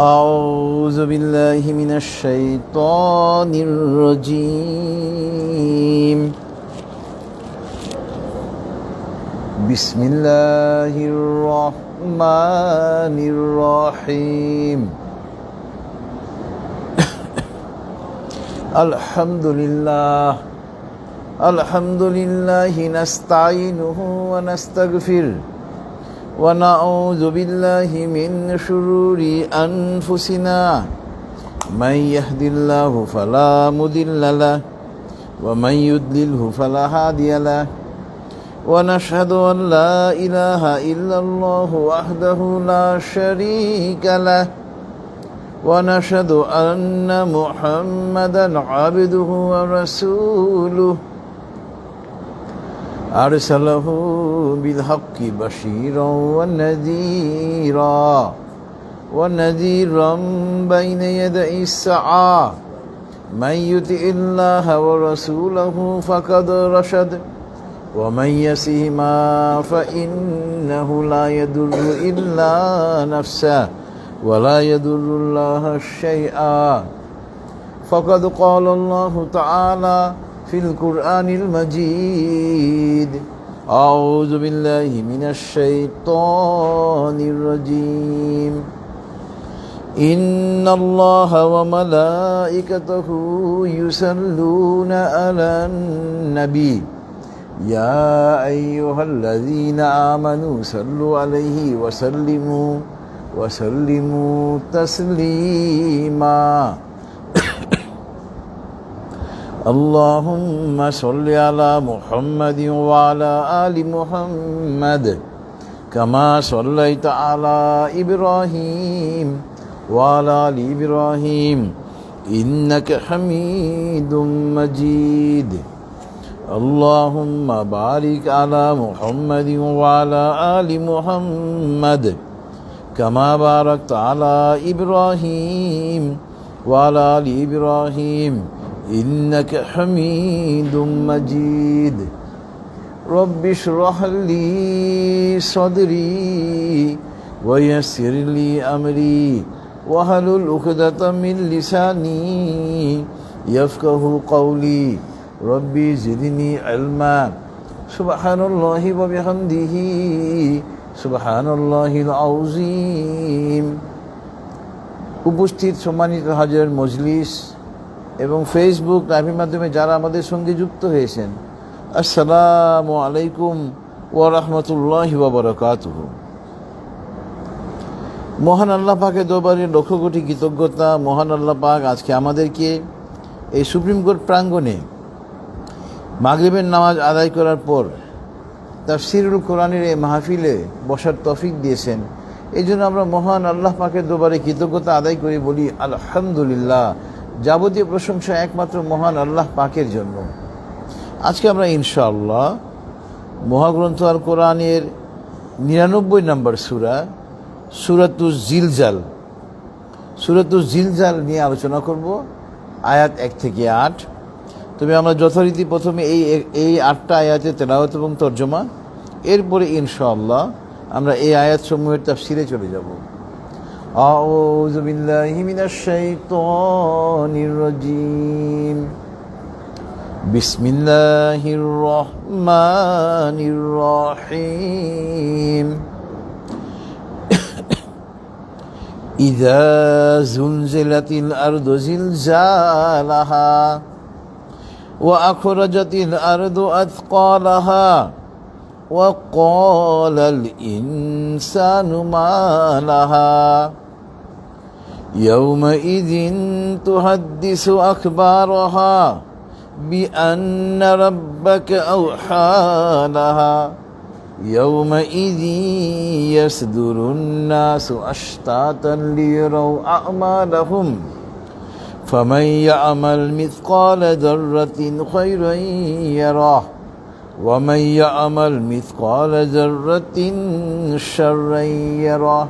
أعوذ بالله من الشيطان الرجيم. بسم الله الرحمن الرحيم. الحمد لله نستعينه ونستغفره ونعوذ بالله من شرور أنفسنا. من يهد الله فلا مضل له ومن يضلله فلا هادي له ونشهد أن لا إله إلا الله وحده لا شريك له ونشهد أن محمدا عبده ورسوله أرسله بالحق بشيرا ونذيرا بين يدي الساعة. من يطع الله ورسوله فقد رشد ومن يعصهما فإنه لا يضر إلا نفسه ولا يضر الله شيئا. فقد قال الله تعالى في القرآن المجيد: أعوذ بالله من الشيطان الرجيم. إن الله وملائكته يصلون على النبي يا أيها الذين آمنوا صلوا عليه وسلموا تسليما. اللهم صل على محمد وعلى آل محمد كما صليت على إبراهيم وعلى آل إبراهيم إنك حميد مجيد. اللهم بارك على محمد وعلى آل محمد كما باركت على إبراهيم وعلى آل إبراهيم إنك حميد مجيد. رب اشرح لي صدري ويسر لي أمري واحلل عقدة من لساني يفقه قولي. ربي زدني علما. سبحان الله وبحمده سبحان الله العظيم. উপস্থিত সম্মানিত হাজির মজলিস এবং ফেসবুক লাইভের মাধ্যমে যারা আমাদের সঙ্গে যুক্ত হয়েছেন, আসসালামু আলাইকুম ওয়া রাহমাতুল্লাহি ওয়া বারাকাতুহু। মহান আল্লাহ পাকের দরবারে লক্ষ কোটি কৃতজ্ঞতা। মহান আল্লাহ পাক আজকে আমাদেরকে এই সুপ্রিম কোর্ট প্রাঙ্গণে মাগরিবের নামাজ আদায় করার পর তাফসীরুল কোরআনের এই মাহফিলে বসার তৌফিক দিয়েছেন। এই জন্য আমরা মহান আল্লাহ পাকের দরবারে কৃতজ্ঞতা আদায় করে বলি আলহামদুলিল্লাহ। যাবতীয় প্রশংসা একমাত্র মহান আল্লাহ পাকের জন্য। আজকে আমরা ইনশাআল্লাহ মহাগ্রন্থ আল কোরআনের 99 নম্বর সূরাতুজ জিলজাল নিয়ে আলোচনা করব, আয়াত 1 থেকে 8। তবে আমরা যথারীতি প্রথমে এই 8টা আয়াতের তেলাওয়াত এবং তর্জমা, এরপরে ইনশাআল্লাহ আমরা এই আয়াতসমূহের তাফসীরে চলে যাব। أعوذ بالله من الشيطان الرجيم. بسم الله الرحمن الرحيم. إذا زلزلت الأرض زلزالها وأخرجت الأرض أثقالها وقال الإنسان ما لها يومئذ تحدث أخبارها بأن ربك أوحى لها يومئذ يصدر الناس أشتاتا ليروا أعمالهم فمن يعمل مثقال ذرة خيرا يره ومن يعمل مثقال ذرة شرا يره.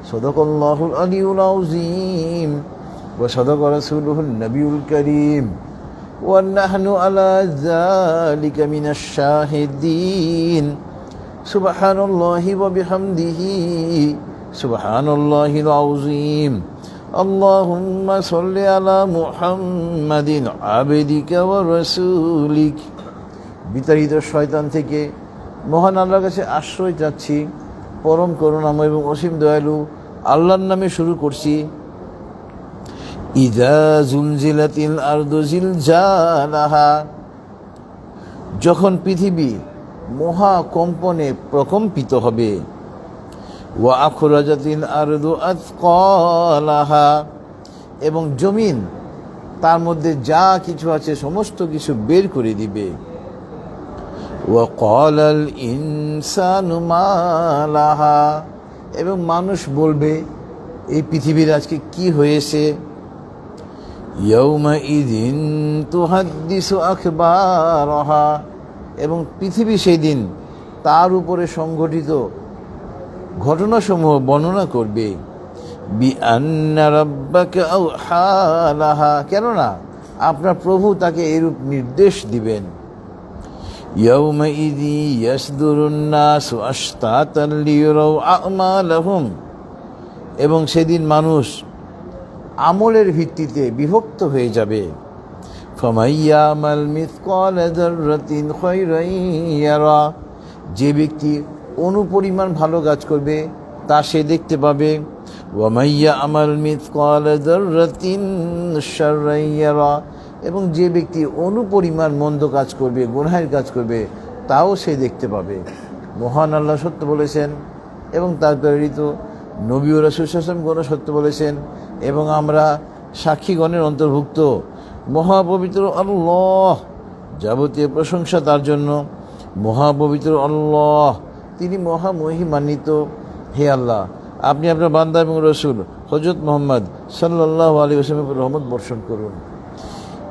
صدق الله العلي العظيم وصدق رسوله النبي الكريم ونحن على ذلك من الشاهدين. سبحان الله وبحمده সুবহানাল্লাহিল আযীম। আল্লাহুম্মা সাল্লি আলা মুহাম্মাদিন আবদিকা ওয়া রাসূলিক। বিতাড়িত শয়তান থেকে মহান আল্লাহর কাছে আশ্রয় চাচ্ছি, পরম করুণাময় এবং অসীম দয়ালু আল্লাহর নামে শুরু করছি। ইযা জুলজিলাতিল আরদু জিলজালাহা, যখন পৃথিবী মহাকম্পনে প্রকম্পিত হবে। ওয়া আখরাজাতিল আরদু আথকালাহা, এবং জমিন তার মধ্যে যা কিছু আছে সমস্ত কিছু বের করে দিবে। ওয়া ক্বালাল ইনসানু মা লাহা, এবং মানুষ বলবে এই পৃথিবীর আজকে কি হয়েছে। ইয়াউমাইযিন তুহাদ্দিসু আখবারাহা, এবং পৃথিবী সেই দিন তার উপরে সংঘটিত ঘটনাসমূহ বর্ণনা করবে। বিআন্না রাব্বাকা আওহা লাহা, কেননা আপনার প্রভু তাকে এরূপ নির্দেশ দিবেন। ইয়াউমাইযি ইয়াসদুরুন নাসু আশতাতান লিয়ারাউ আমালাহুম, এবং সেদিন মানুষ আমলের ভিত্তিতে বিভক্ত হয়ে যাবে। ফামাইয়ামাল মিসকালা যাররাতিন খায়রান ইয়ারা, যে ব্যক্তি অনুপরিমাণ ভালো কাজ করবে তা সে দেখতে পাবে। ওয়া মাইয়ামাল মিসকালা যাররাতিন শাররান ইয়ারা, এবং যে ব্যক্তি অনুপরিমাণ মন্দ কাজ করবে, গুনাহের কাজ করবে, তাও সে দেখতে পাবে। মহান আল্লাহ সত্য বলেছেন এবং তার প্রেরিত নবী ও রাসূল সাল্লাল্লাহু আলাইহি ওয়াসাল্লাম সত্য বলেছেন, এবং আমরা সাক্ষীগণের অন্তর্ভুক্ত। মহাপবিত্র আল্লাহ, যাবতীয় প্রশংসা তার জন্য। মহাপবিত্র আল্লাহ, তিনি মহামহিমান্বিত। হে আল্লাহ, আপনি আপনার বান্দা এবং রসুল হযরত মুহাম্মদ সাল্লাল্লাহু আলাইহি ওয়াসাল্লামের উপর রহমত বর্ষণ করুন।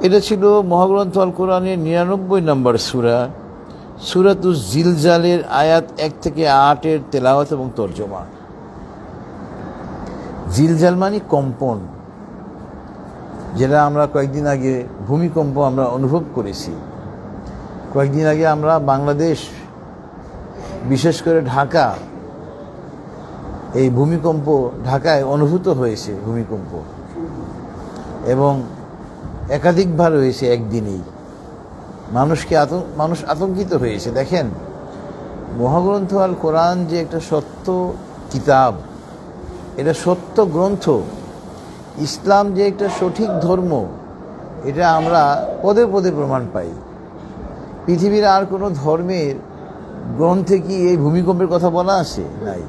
এটা ছিল মহাগ্রন্থ আল কোরআনের 99 নম্বর সূরা, সূরাতুজ জিলজালের আয়াত 1 থেকে 8 তেলাওয়াত এবং তরজমা। জিলজাল মানে কম্পন, যেটা আমরা কয়েকদিন আগে ভূমিকম্প আমরা অনুভব করেছি। কয়েকদিন আগে আমরা বাংলাদেশ, বিশেষ করে ঢাকা, এই ভূমিকম্প ঢাকায় অনুভূত হয়েছে ভূমিকম্প, এবং একাধিকবার হয়েছে একদিনেই। মানুষ আতঙ্কিত হয়েছে। দেখেন, মহাগ্রন্থ আল কোরআন যে একটা সত্য কিতাব, এটা সত্য গ্রন্থ, ইসলাম যে একটা সঠিক ধর্ম, এটা আমরা পদে পদে প্রমাণ পাই। পৃথিবীর আর কোনো ধর্মের গ্রন্থে কি এই ভূমিকম্পের কথা বলা আছে? নাই।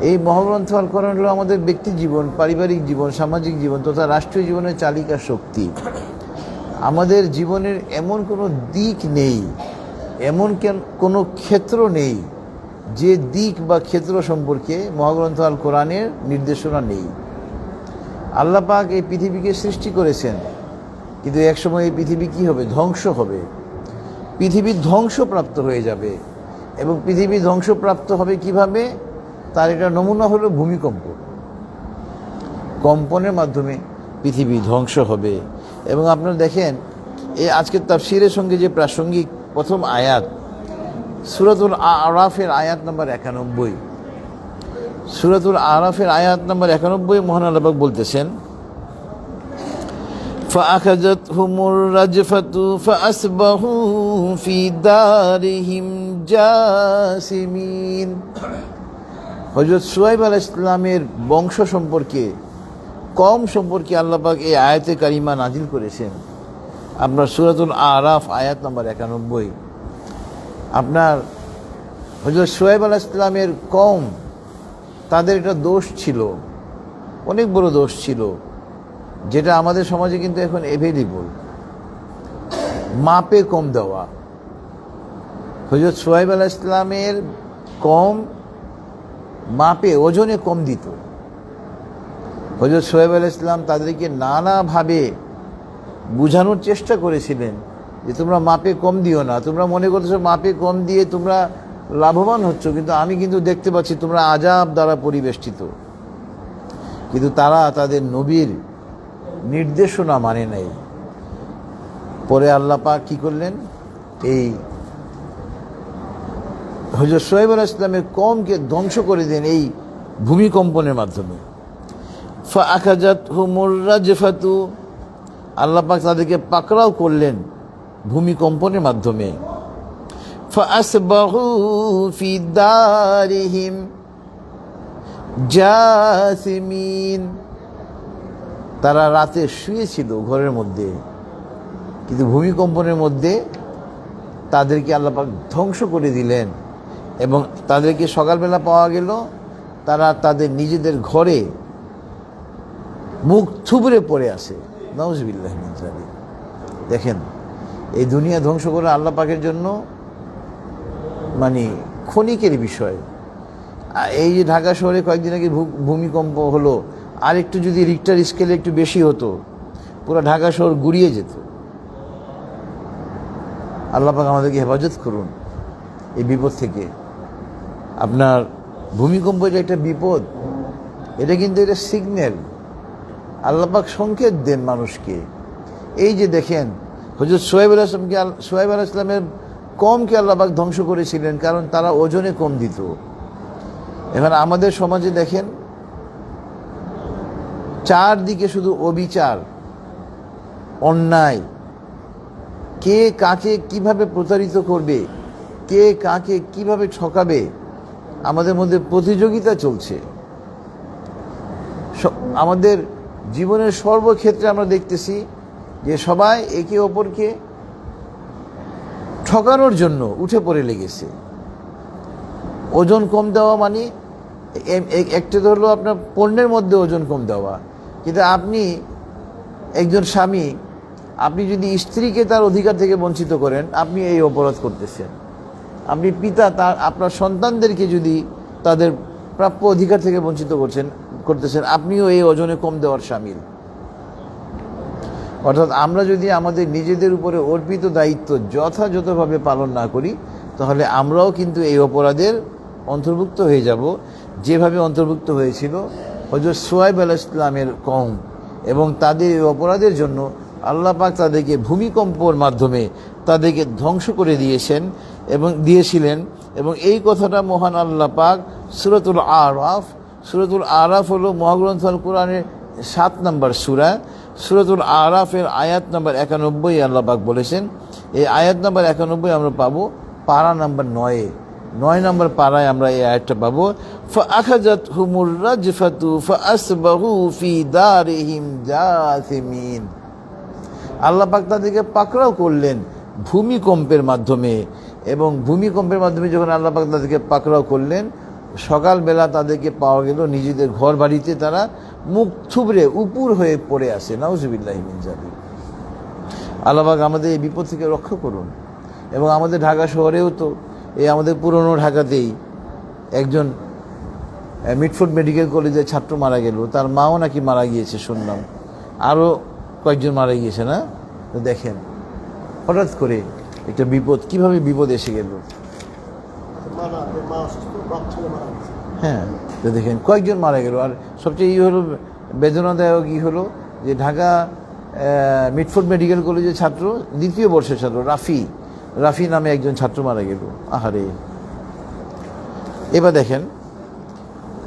এই মহাগ্রন্থ আল কোরআন হলো আমাদের ব্যক্তি জীবন, পারিবারিক জীবন, সামাজিক জীবন তথা রাষ্ট্রীয় জীবনের চালিকা শক্তি। আমাদের জীবনের এমন কোনো দিক নেই, এমন কোনো ক্ষেত্র নেই যে দিক বা ক্ষেত্র সম্পর্কে মহাগ্রন্থ আল কোরআনের নির্দেশনা নেই। আল্লাহ পাক এই পৃথিবীকে সৃষ্টি করেছেন, কিন্তু একসময় এই পৃথিবী কি হবে? ধ্বংস হবে। পৃথিবী ধ্বংসপ্রাপ্ত হয়ে যাবে, এবং পৃথিবী ধ্বংসপ্রাপ্ত হবে কিভাবে? তার একটা নমুনা হলো ভূমিকম্প। কম্পনের মাধ্যমে পৃথিবী ধ্বংস হবে। এবং আপনারা দেখেন, এই আজকের তাফসীরের সঙ্গে যে প্রাসঙ্গিক প্রথম আয়াত, সূরাতুল আরাফের আয়াত নম্বর 91, সূরাতুল আরাফের আয়াত নম্বর 91 মহান আল্লাহ পাক বলতেছেন, ফাআখাযাতহুমুর রাজফাতু ফাআসবাহু ফি দারিহিম জাসিমিন। হযরত শুআয়ব আলাইহিস সালামের বংশ সম্পর্কে, কওম সম্পর্কে আল্লাহ পাক এই আয়াতে কারিমা নাজিল করেছেন। আপনার সূরাতুল আরাফ আয়াত নম্বর 91। আপনার হযরত শুআয়ব আলাইহিস সালামের কওম, তাদের একটা দোষ ছিল, অনেক বড় দোষ ছিল, যেটা আমাদের সমাজে কিন্তু এখন এভেলেবল। মাপে কম দেওয়া। হযরত শুআয়ব আলাইহিস সালামের কওম মাপে, ওজনে কম দিত। হযরত শুআয়ব আলাইহিস সালাম তাদেরকে নানাভাবে বোঝানোর চেষ্টা করেছিলেন যে তোমরা মাপে কম দিও না, তোমরা মনে করতেছো মাপে কম দিয়ে তোমরা লাভবান হচ্ছ, কিন্তু আমি কিন্তু দেখতে পাচ্ছি তোমরা আযাব দ্বারা পরিবেষ্টিত। কিন্তু তারা তাদের নবীর নির্দেশনা মানে নাই। পরে আল্লাহ পাক কি করলেন? এই হযরত শুআয়ব আলাইহিস সালামের কওমকে ধ্বংস করে দেন এই ভূমিকম্পনের মাধ্যমে। ফাআখাযাতহুমুর রাজফাতু, আল্লাহ পাক তাদেরকে পাকড়াও করলেন ভূমিকম্পনের মাধ্যমে। ফাআসবাহু ফি দারিহিম জাসিমিন, তারা রাতে শুয়েছিল ঘরের মধ্যে, কিন্তু ভূমিকম্পনের মধ্যে তাদেরকে আল্লাহ পাক ধ্বংস করে দিলেন এবং তাদেরকে সকালবেলা পাওয়া গেল তারা তাদের নিজেদের ঘরে মুখ থুবড়ে পড়ে আছে। নাউজুবিল্লাহি মিন যালিক। দেখেন, এই দুনিয়া ধ্বংস করা আল্লাহ পাকের জন্য মানে ক্ষণিকের বিষয়। এই যে ঢাকা শহরে কয়েকদিন আগে ভূমিকম্প হলো, আর একটু যদি রিক্টার স্কেলে একটু বেশি হতো, পুরো ঢাকা শহর গুড়িয়ে যেত। আল্লাহ পাক আমাদেরকে হেফাজত করুন এই বিপদ থেকে। আপনার ভূমিকম্প এটা একটা বিপদ, এটা কিন্তু এটা সিগন্যাল। আল্লাহ পাক সংকেত দেন মানুষকে। এই যে দেখেন, হযরত শুআয়ব আলাইহিস সালামের কওমকে আল্লাহ পাক ধ্বংস করেছিলেন কারণ তারা ওজনে কম দিত। এখন আমাদের সমাজে দেখেন, চারদিকে শুধু অবিচার, অন্যায়, কে কাকে কিভাবে প্রতারিত করবে, কে কাকে কিভাবে ঠকাবে, আমাদের মধ্যে প্রতিযোগিতা চলছে। আমাদের জীবনের সর্বক্ষেত্রে আমরা দেখতেছি যে সবাই একে অপরকে ঠকানোর জন্য উঠে পড়ে লেগেছে। ওজন কম দেওয়া মানে একটা ধরলো আপনার পণ্যের মধ্যে ওজন কম দেওয়া, কিন্তু আপনি একজন স্বামী, আপনি যদি স্ত্রীকে তার অধিকার থেকে বঞ্চিত করেন, আপনি এই অপরাধ করতেছেন। আপনি পিতা আপনার সন্তানদেরকে যদি তাদের প্রাপ্য অধিকার থেকে বঞ্চিত করতেছেন, আপনিও এই ওজনে কম দেওয়ার শামিল। অর্থাৎ আমরা যদি আমাদের নিজেদের উপরে অর্পিত দায়িত্ব যথাযথভাবে পালন না করি, তাহলে আমরাও কিন্তু এই অপরাধের অন্তর্ভুক্ত হয়ে যাব, যেভাবে অন্তর্ভুক্ত হয়েছিল হযরত শুআয়ব আলাইহিস সালামের কওম। এবং তাদের এই অপরাধের জন্য আল্লাহ পাক তাদেরকে ভূমিকম্পর মাধ্যমে তাদেরকে ধ্বংস করে দিয়েছিলেন। এবং এই কথাটা মহান আল্লাহ পাক সূরাতুল আরাফ হলো মহাগ্রন্থ আল কোরআনের 7 নম্বর সূরা। সূরাতুল আরাফের আয়াত নম্বর 91 আল্লাহ পাক বলেছেন। এই আয়াত নম্বর 91 আমরা পাবো পারা নম্বর 9 নম্বর পারায় আমরা এই আয়াতটা পাবো। ফাআখাযাতহুমুর রাজফাতু ফাআসবাহু ফি দারিহিম জাসিমিন, আল্লাহ পাক তাদেরকে পাকড়াও করলেন ভূমিকম্পের মাধ্যমে। এবং ভূমিকম্পের মাধ্যমে যখন আল্লাহ পাক তাদেরকে পাকড়াও করলেন, সকালবেলা তাদেরকে পাওয়া গেল নিজেদের ঘর বাড়িতে তারা মুখ থুবড়ে উপুর হয়ে পড়ে আসে। নাউজুবিল্লাহি মিন যালিক। আল্লাহ পাক আমাদের এই বিপদ থেকে রক্ষা করুন। এবং আমাদের ঢাকা শহরেও তো এই আমাদের পুরনো ঢাকাতেই একজন মিটফোর্ড মেডিকেল কলেজের ছাত্র মারা গেল, তার মাও নাকি মারা গিয়েছে শুনলাম, আরও কয়েকজন মারা গিয়েছে না? তো দেখেন হঠাৎ করে একটা বিপদ, কিভাবে বিপদ এসে গেল। হ্যাঁ, তো দেখেন কয়েকজন মারা গেল। আর সবচেয়ে হলো বেদনাদায়ক হলো যে ঢাকা মিটফোর্ড মেডিকেল কলেজের ছাত্র, 2য় বর্ষের ছাত্র রাফি নামে একজন ছাত্র মারা গেল। আহারে। এবার দেখেন,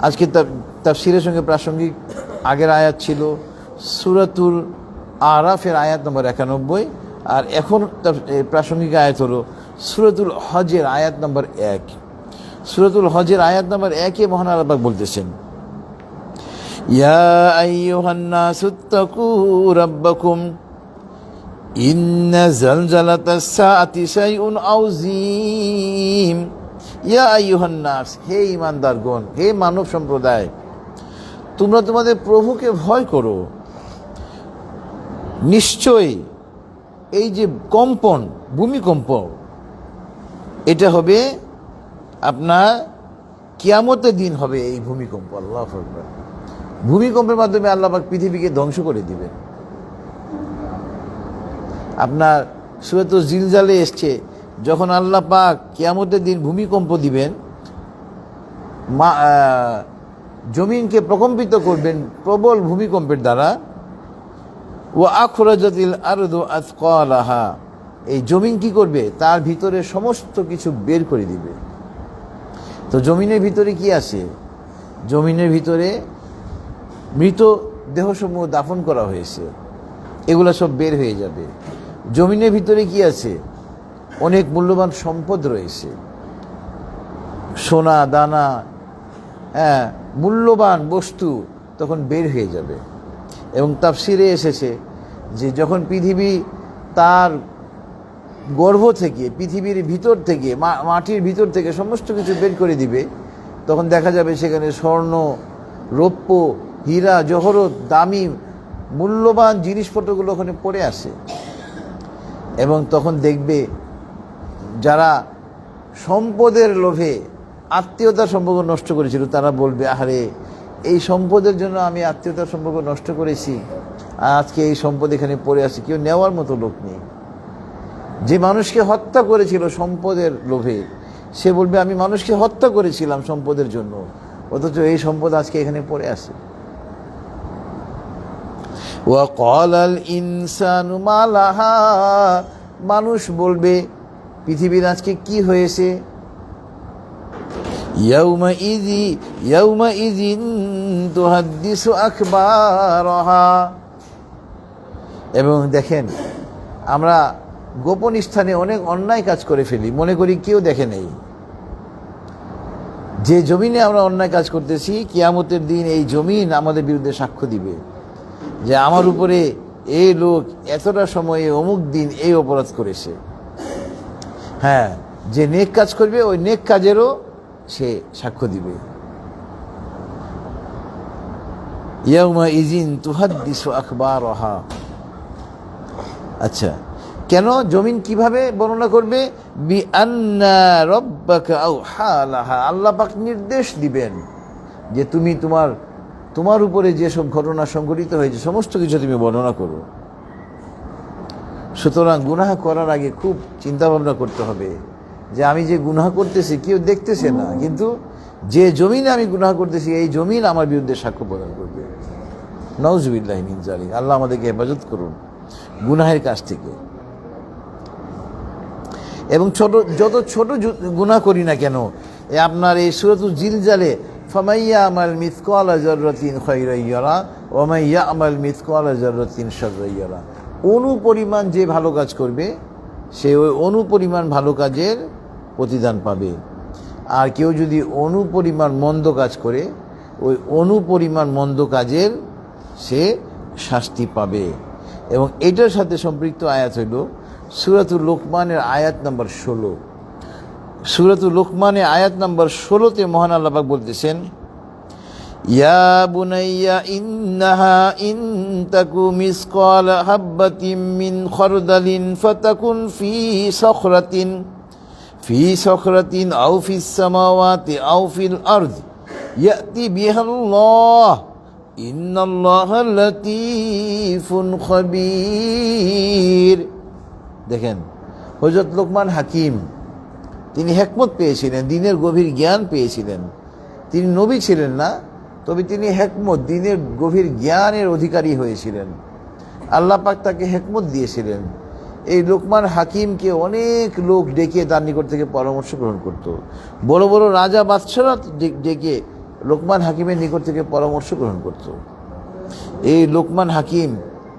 আজকে তাফসীরের সঙ্গে প্রাসঙ্গিক আগের আয়াত ছিল সূরাতুল আরাফের আয়াত নম্বর 91, আর এখন প্রাসঙ্গিক আয়াত হলো সূরাতুল হজের আয়াত নম্বর 1। সূরাতুল হজের আয়াত নম্বর 1-এ মহান আল্লাহ পাক বলতেছেন, ইয়া আইয়ুহান নাসুত্তাকু রাব্বাকুম ইন্না জালজালাতাস সাআতি শাইউন আযীম। ইয়া আইয়ুহান নাস, হে ঈমানদারগণ, হে মানব সম্প্রদায়, তোমরা তোমাদের প্রভুকে ভয় করো। নিশ্চয়ই এই যে কম্পন, ভূমিকম্প, এটা হবে আপনার কিয়ামতের দিন হবে এই ভূমিকম্প। আল্লাহু আকবার। ভূমিকম্পের মাধ্যমে আল্লাহ পাক পৃথিবীকে ধ্বংস করে দিবেন। আপনার সূরাতুল জিলজালে এসছে, যখন আল্লাহ পাক কিয়ামতের দিন ভূমিকম্প দিবেন, জমিনকে প্রকম্পিত করবেন প্রবল ভূমিকম্পের দ্বারা। ওয়া আখরাজাতিল আরদু আথকালাহা, এই জমিন কি করবে? তার ভিতরে সমস্ত কিছু বের করে দিবে। তো জমিনের ভিতরে কি আছে? জমিনের ভিতরে মৃত দেহসমূহ দাফন করা হয়েছে, এগুলা সব বের হয়ে যাবে। জমিনের ভিতরে কি আছে? অনেক মূল্যবান সম্পদ রয়েছে, সোনা দানা, হ্যাঁ, মূল্যবান বস্তু তখন বের হয়ে যাবে। এবং তাফসিরে এসেছে যে যখন পৃথিবী তার গর্ভ থেকে, পৃথিবীর ভিতর থেকে, মাটির ভিতর থেকে সমস্ত কিছু বের করে দিবে, তখন দেখা যাবে সেখানে স্বর্ণ, রৌপ্য, হীরা জহরত, দামি মূল্যবান জিনিসপত্রগুলো ওখানে পড়ে আসে। এবং তখন দেখবে যারা সম্পদের লোভে আত্মীয়তার সম্পর্ক নষ্ট করেছিল, তারা বলবে, আরে এই সম্পদের জন্য আমি আত্মীয়তার সম্পর্ক নষ্ট করেছি, আর আজকে এই সম্পদ এখানে পড়ে আছে, কেউ নেওয়ার মতো লোক নেই। যে মানুষকে হত্যা করেছিল সম্পদের লোভে, সে বলবে আমি মানুষকে হত্যা করেছিলাম সম্পদের জন্য, অথচ এই সম্পদ আজকে এখানে পড়ে আছে। ওয়াকালাল ইনসানু মা লাহা, মানুষ বলবে পৃথিবীর আজকে কি হয়েছে? ইয়াউমাইযিন তুহাদ্দিসু আখবারাহা। এবং দেখেন, আমরা গোপন স্থানে অনেক অন্যায় কাজ করে ফেলি, মনে করি কেউ দেখে নেই। যে জমিনে আমরা অন্যায় কাজ করতেছি, কিয়ামতের দিন এই জমিন আমাদের বিরুদ্ধে সাক্ষ্য দিবে যে আমার উপরে এই লোক এতটা সময়ে অমুক দিন এই অপরাধ করেছে। হ্যাঁ, যে নেক কাজ করবে ওই নেক কাজেরও সে সাক্ষ্য দিবে। ইয়াউমাইযিন তুহাদ্দিসু আখবারাহা। আচ্ছা, কেন জমিন কিভাবে বর্ণনা করবে? বিআন্না রাব্বাকা আওহা লাহা, আল্লাহ পাক নির্দেশ দিবেন যে তুমি তোমার উপরে যেসব ঘটনা সংঘটিত হয়েছে সমস্ত কিছু তুমি বর্ণনা করো। সুতরাং গুনাহ করার আগে খুব চিন্তা ভাবনা করতে হবে যে আমি যে গুনাহ করতেছি কেউ দেখতেছে না, কিন্তু যে জমিনে আমি গুনাহ করতেছি এই জমিন আমার বিরুদ্ধে সাক্ষ্য প্রদান করবে। নাউযুবিল্লাহি মিন যালিক। আল্লাহ আমাদেরকে হেফাজত করুন গুনাহের কাছ থেকে। এবং যত ছোট গুনাহ করি না কেন, আপনার এই সূরাতুল জিলজালে ফামাইয়া আমাল মিসকালা যাররাতিন খায়রান ইয়ারা ওয়া মাইয়া আমাল মিসকালা যাররাতিন শাররান ইয়ারা, অনুপরিমাণ যে ভালো কাজ করবে সে ওই অনুপরিমাণ ভালো কাজের প্রতিদান পাবে, আর কেউ যদি অনুপরিমাণ মন্দ কাজ করে ওই অনুপরিমাণ মন্দ কাজের সে শাস্তি পাবে। এবং এটার সাথে সম্পৃক্ত আয়াত হইল সূরাতুল লোকমানের আয়াত নম্বর 16। সূরাতুল লোকমানের আয়াত নম্বর 16-তে মহান আল্লাহ পাক বলতেছেন, ইয়া বুনাইয়া ইন্নাহা ইন তাকু মিসকালা হাববাতিন মিন খারদালিন ফাতাকুন ফি সখরাতিন আও ফিস সামাওয়াতি আও ফিল আরদ ইয়াতি বিহাল্লাহ ইন্নাল্লাহা লাতীফুন খাবীর। দেখেন, হযরত লোকমান হাকিম তিনি হিকমত পেয়েছিলেন, দ্বীনের গভীর জ্ঞান পেয়েছিলেন। তিনি নবী ছিলেন না, তবে তিনি হিকমত, দ্বীনের গভীর জ্ঞানের অধিকারী হয়েছিলেন। আল্লাহ পাক তাকে হিকমত দিয়েছিলেন। এই লোকমান হাকিমকে অনেক লোক ডেকে তার নিকট থেকে পরামর্শ গ্রহণ করত। বড় বড় রাজা বাদশাহরা ডেকে লোকমান হাকিমের নিকট থেকে পরামর্শ গ্রহণ করত। এই লোকমান হাকিম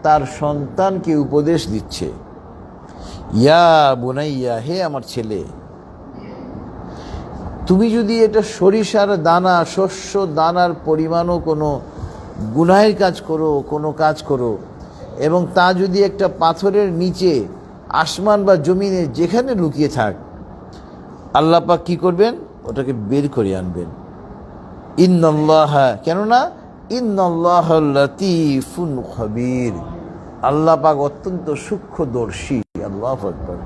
তার সন্তানকে উপদেশ দিচ্ছে, ইয়া বুনাইয়া, হে আমার ছেলে, তুমি যদি এটা সরিষার দানা, শস্য দানার পরিমাণও কোনো গুনাহের কাজ করো, কোনো কাজ করো, এবং তা যদি একটা পাথরের নিচে, আসমান বা জমিনে যেখানে লুকিয়ে থাক, আল্লাহ পাক কি করবেন? ওটাকে বের করে আনবেন। ইন্নাল্লাহা, কেননা ইন্নাল্লাহা লাতীফুন খাবীর, আল্লাহ পাক অত্যন্ত সূক্ষ্মদর্শী। আল্লাহু আকবার।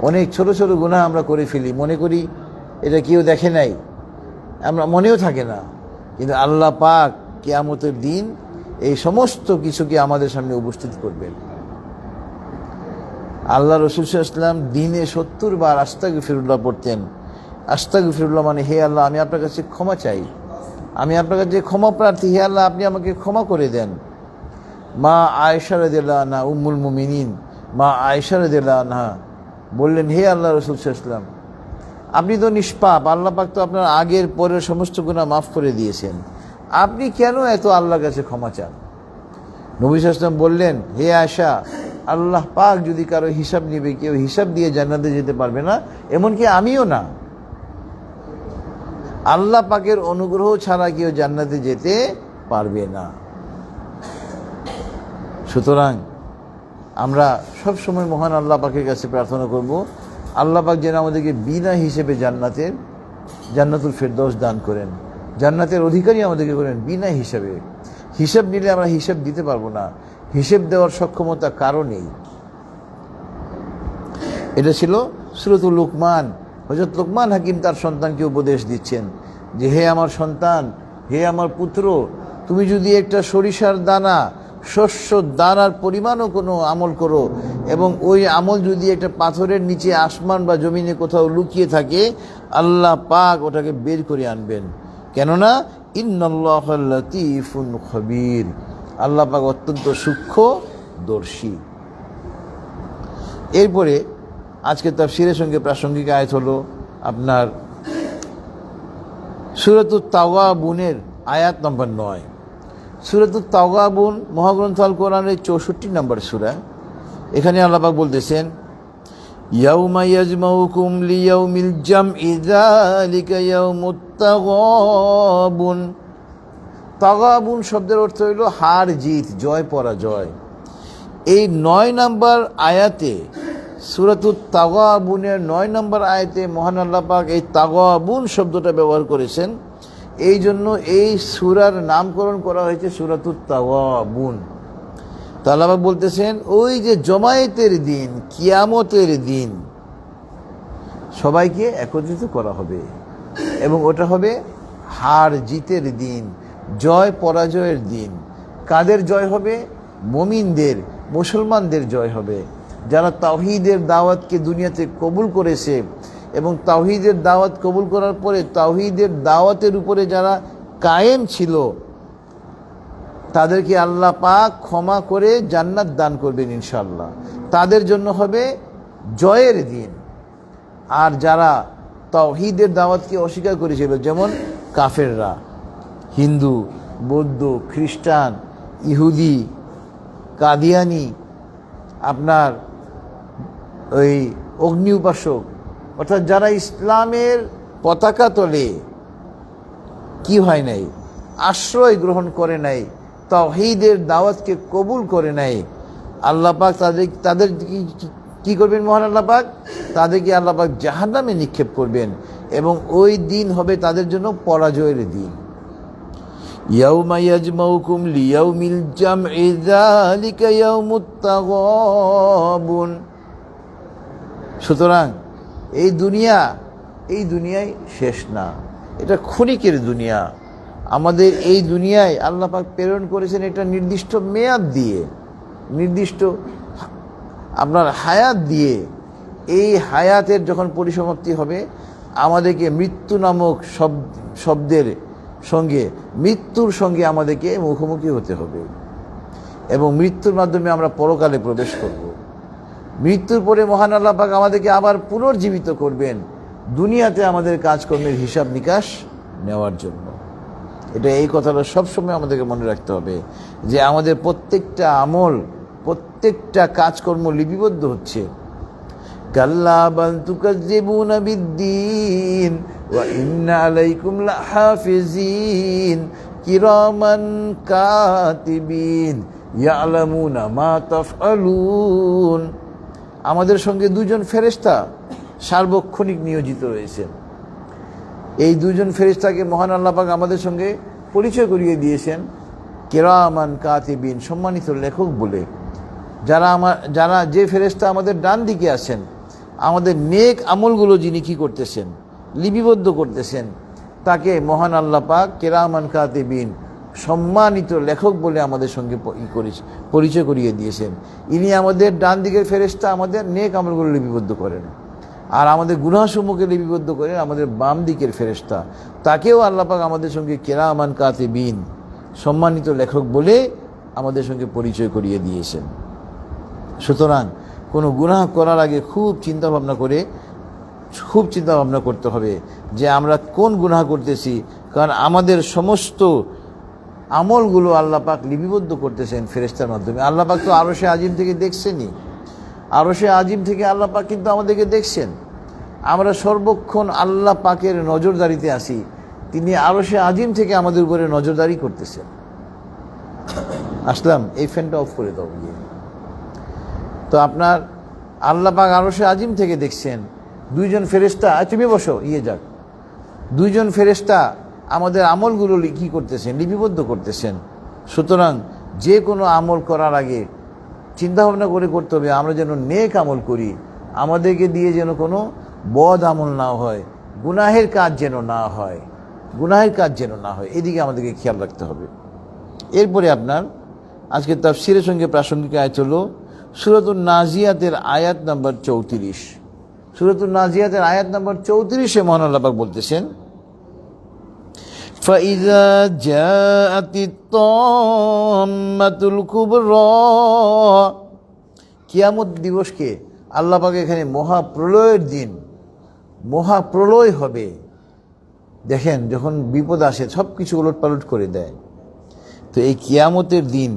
অনেক ছোট ছোট গুনাহ আমরা করে ফেলি, মনে করি এটা কেউ দেখে নাই, আমরা মনেও থাকে না, কিন্তু আল্লাহ পাক কিয়ামতের দিন এই সমস্ত কিছুকে আমাদের সামনে উপস্থিত করবেন। আল্লাহ রাসূল সাল্লাল্লাহু আলাইহি ওয়াসাল্লাম দিনে 70 বার আস্তাগফিরুল্লাহ পড়তেন। আস্তাগফিরুল্লাহ মানে, হে আল্লাহ, আমি আপনার কাছে ক্ষমা চাই, আমি আপনার কাছে ক্ষমা প্রার্থী, হে আল্লাহ আপনি আমাকে ক্ষমা করে দেন। মা আয়েশা রাদিয়াল্লাহু আনহা, উম্মুল মুমিনিন মা আয়েশা রাদিয়াল্লাহু আনহা বললেন, হে আল্লাহ রাসূল সাল্লাল্লাহু আলাইহি ওয়াসাল্লাম, আপনি তো নিষ্পাপ, আল্লাহ পাক তো আপনার আগের পরের সমস্ত গুনাহ মাফ করে দিয়েছেন, আপনি কেন এত আল্লাহর কাছে ক্ষমা চান? নবী সাল্লাল্লাহু আলাইহি ওয়াসাল্লাম বললেন, হে আয়েশা, আল্লাহ পাক যদি কারো হিসাব নিবে, কেউ হিসাব দিয়ে জান্নাতে যেতে পারবে না, এমনকি আমিও না। আল্লাহ পাকের অনুগ্রহ ছাড়া কেউ জান্নাতে যেতে পারবে না। সুতরাং আমরা সব সময় মহান আল্লাহ পাকের কাছে প্রার্থনা করব, আল্লাহ পাক যেন আমাদেরকে বিনা হিসেবে জান্নাতুল ফেরদৌস দান করেন, জান্নাতের অধিকারী আমাদেরকে করেন বিনা হিসাবে। হিসাব নিলে আমরা হিসাব দিতে পারবো না, হিসেব দেওয়ার সক্ষমতা কারো নেই। এটা ছিল সূরাতুল লুকমান। হযরত লুকমান হাকিম তার সন্তানকে উপদেশ দিচ্ছেন যে, হে আমার সন্তান, হে আমার পুত্র, তুমি যদি একটা সরিষার দানা, শস্য দানার পরিমাণও কোনো আমল করো, এবং ওই আমল যদি একটা পাথরের নিচে, আসমান বা জমিনে কোথাও লুকিয়ে থাকে, আল্লাহ পাক ওটাকে বের করে আনবেন। কেননা ইন্নাল্লাহা লাতীফুন খবীর, আল্লাহ পাক অত্যন্ত সূক্ষ্মদর্শী। এরপরে আজকে তাফসীরের সঙ্গে প্রাসঙ্গিক আয়াত হলো আপনার সূরাতুত তাওয়াবুনের আয়াত নম্বর 9। সূরাতুত তাওয়াবুন মহাগ্রন্থ আল কোরআনের 64 নম্বর সূরা। এখানে আল্লাহ পাক বলতেছেন, ইয়াউমা ইয়াজমাউকুম লিয়াউমিল জামই যালিকা ইয়াউমুত তাগাবুন। তাগাবুন শব্দের অর্থ হইল হার জিত, জয় পরাজয়। এই 9 নম্বর আয়াতে, সূরাতুত তাগাবুনের 9 নম্বর আয়াতে মহান আল্লাহ পাক এই তাগাবুন শব্দটা ব্যবহার করেছেন। এই জন্য এই সূরার নামকরণ করা হয়েছে সূরাতুত তাগাবুন। তো আল্লাহ পাক বলতেছেন, ওই যে জমায়েতের দিন, কিয়ামতের দিন, সবাইকে একত্রিত করা হবে এবং ওটা হবে হার জিতের দিন, জয় পরাজয়ের দিন। কাদের জয় হবে? মুমিনদের, মুসলমানদের জয় হবে, যারা তাওহীদের দাওয়াতকে দুনিয়াতে কবুল করেছে এবং তাওহীদের দাওয়াত কবুল করার পরে তাওহীদের দাওয়াতের উপরে যারা কায়েম ছিল, তাদেরকে আল্লাহ পাক ক্ষমা করে জান্নাত দান করবেন ইনশাআল্লাহ। তাদের জন্য হবে জয়ের দিন। আর যারা তাওহীদের দাওয়াতকে অস্বীকার করেছিল, যেমন কাফেররা, হিন্দু, বৌদ্ধ, খ্রিস্টান, ইহুদি, কাদিয়ানি, আপনার ওই অগ্নি উপাসক, অর্থাৎ যারা ইসলামের পতাকা তলে কি হয় নাই, আশ্রয় গ্রহণ করে নাই, তাওহীদের দাওয়াতকে কবুল করে নাই, আল্লাহ পাক তাদের কি করবেন? মহান আল্লাহ পাক তাদেরকে আল্লাহ পাক জাহান্নামে নিক্ষেপ করবেন এবং ওই দিন হবে তাদের জন্য পরাজয়ের দিন। ইয়াউমা ইয়াজমাউকুম লিয়াউমিল জামই যালিকা ইয়াউমুত তাগাবুন। সুতরাং এই দুনিয়ায় শেষ না, এটা ক্ষণিকের দুনিয়া। আমাদের এই দুনিয়ায় আল্লাহ পাক প্রেরণ করেছেন একটা নির্দিষ্ট মেয়াদ দিয়ে, নির্দিষ্ট আপনার হায়াত দিয়ে। এই হায়াতের যখন পরিসমাপ্তি হবে, আমাদেরকে মৃত্যু নামক শব্দের সঙ্গে, মৃত্যুর সঙ্গে আমাদেরকে মুখোমুখি হতে হবে এবং মৃত্যুর মাধ্যমে আমরা পরকালে প্রবেশ করব। মৃত্যুর পরে মহান আল্লাহ পাক আমাদেরকে আবার পুনর্জীবিত করবেন দুনিয়াতে আমাদের কাজকর্মের হিসাব নিকাশ নেওয়ার জন্য। এই কথাটা সবসময় আমাদেরকে মনে রাখতে হবে যে আমাদের প্রত্যেকটা আমল, প্রত্যেকটা কাজকর্ম লিপিবদ্ধ হচ্ছে। কাল্লা বাল তুকাজ্জিবুনা বিদ্দীন ওয়া ইন্না আলাইকুম লাহাফিজিন কিরামান কাতিবিন ইয়ালামুনা মা তাফআলুন। আমাদের সঙ্গে দুজন ফেরেশতা সার্বক্ষণিক নিয়োজিত রয়েছেন। এই দুজন ফেরেশতাকে মহান আল্লাহ পাক আমাদের সঙ্গে পরিচয় করিয়ে দিয়েছেন কিরামান কাতিবিন, সম্মানিত লেখক বলে। যারা যে ফেরেশতা আমাদের ডান দিকে আছেন, আমাদের নেক আমলগুলো যিনি কি করতেছেন, লিপিবদ্ধ করতেছেন, তাকে মহান আল্লাহ পাক কিরামান কাতিবিন, সম্মানিত লেখক বলে আমাদের সঙ্গে পরিচয় করিয়ে দিয়েছেন। ইনি আমাদের ডান দিকের ফেরেশতা, আমাদের নেক আমলগুলো লিপিবদ্ধ করেন, আর আমাদের গুনাহসমূহকে লিপিবদ্ধ করেন আমাদের বাম দিকের ফেরেশতা। তাকেও আল্লাহ পাক আমাদের সঙ্গে কিরামান কাতিবিন, সম্মানিত লেখক বলে আমাদের সঙ্গে পরিচয় করিয়ে দিয়েছেন। সুতরাং কোনো গুনাহ করার আগে খুব চিন্তা ভাবনা করে খুব চিন্তা ভাবনা করতে হবে যে আমরা কোন গুনাহ করতেছি, কারণ আমাদের সমস্ত আমলগুলো আল্লাহ পাক লিপিবদ্ধ করতেছেন ফেরেশতার মাধ্যমে। আল্লাহ পাক তো আরশে আজিম থেকে দেখছেনই, আরশে আজিম থেকে আল্লাহ পাক কিন্তু আমাদেরকে দেখছেন। আমরা সর্বক্ষণ আল্লাহ পাকের নজরদারিতে আছি, তিনি আরশে আজিম থেকে আমাদের উপরে নজরদারি করতেছেন। আসলাম, এই ফ্যানটা অফ করে দাও গিয়ে। তো আপনার আল্লাহ পাক আরশে আজিম থেকে দেখছেন, দুইজন ফেরেশতা, তুমি বসো, যাক, দুইজন ফেরেশতা আমাদের আমলগুলো কি করতেছেন, লিপিবদ্ধ করতেছেন। সুতরাং যে কোনো আমল করার আগে চিন্তা ভাবনা করে করতে হবে আমরা যেন নেক আমল করি, আমাদেরকে দিয়ে যেন কোনো বদ আমল না হয়, গুনাহের কাজ যেন না হয়, গুনাহের কাজ যেন না হয়, এদিকে আমাদেরকে খেয়াল রাখতে হবে। এরপরে আপনার আজকে তাফসীরের সঙ্গে প্রাসঙ্গিক আয়াত হলো সূরাতুন নাজিয়াতের আয়াত নম্বর 34। সূরাতুন নাজিয়াতের আয়াত নম্বর 34-এ মহান আল্লাহ পাক বলতেছেন, فَإِذَا جَاءَتِ الطَّامَّةُ الْكُبْرَى, কিয়ামত দিবসকে আল্লাহ পাক এখানে মহাপ্রলয়ের দিন, মহাপ্রলয় হবে। দেখেন, যখন বিপদ আসে সব কিছু উলটপালট করে দেয়। তো এই কিয়ামতের দিন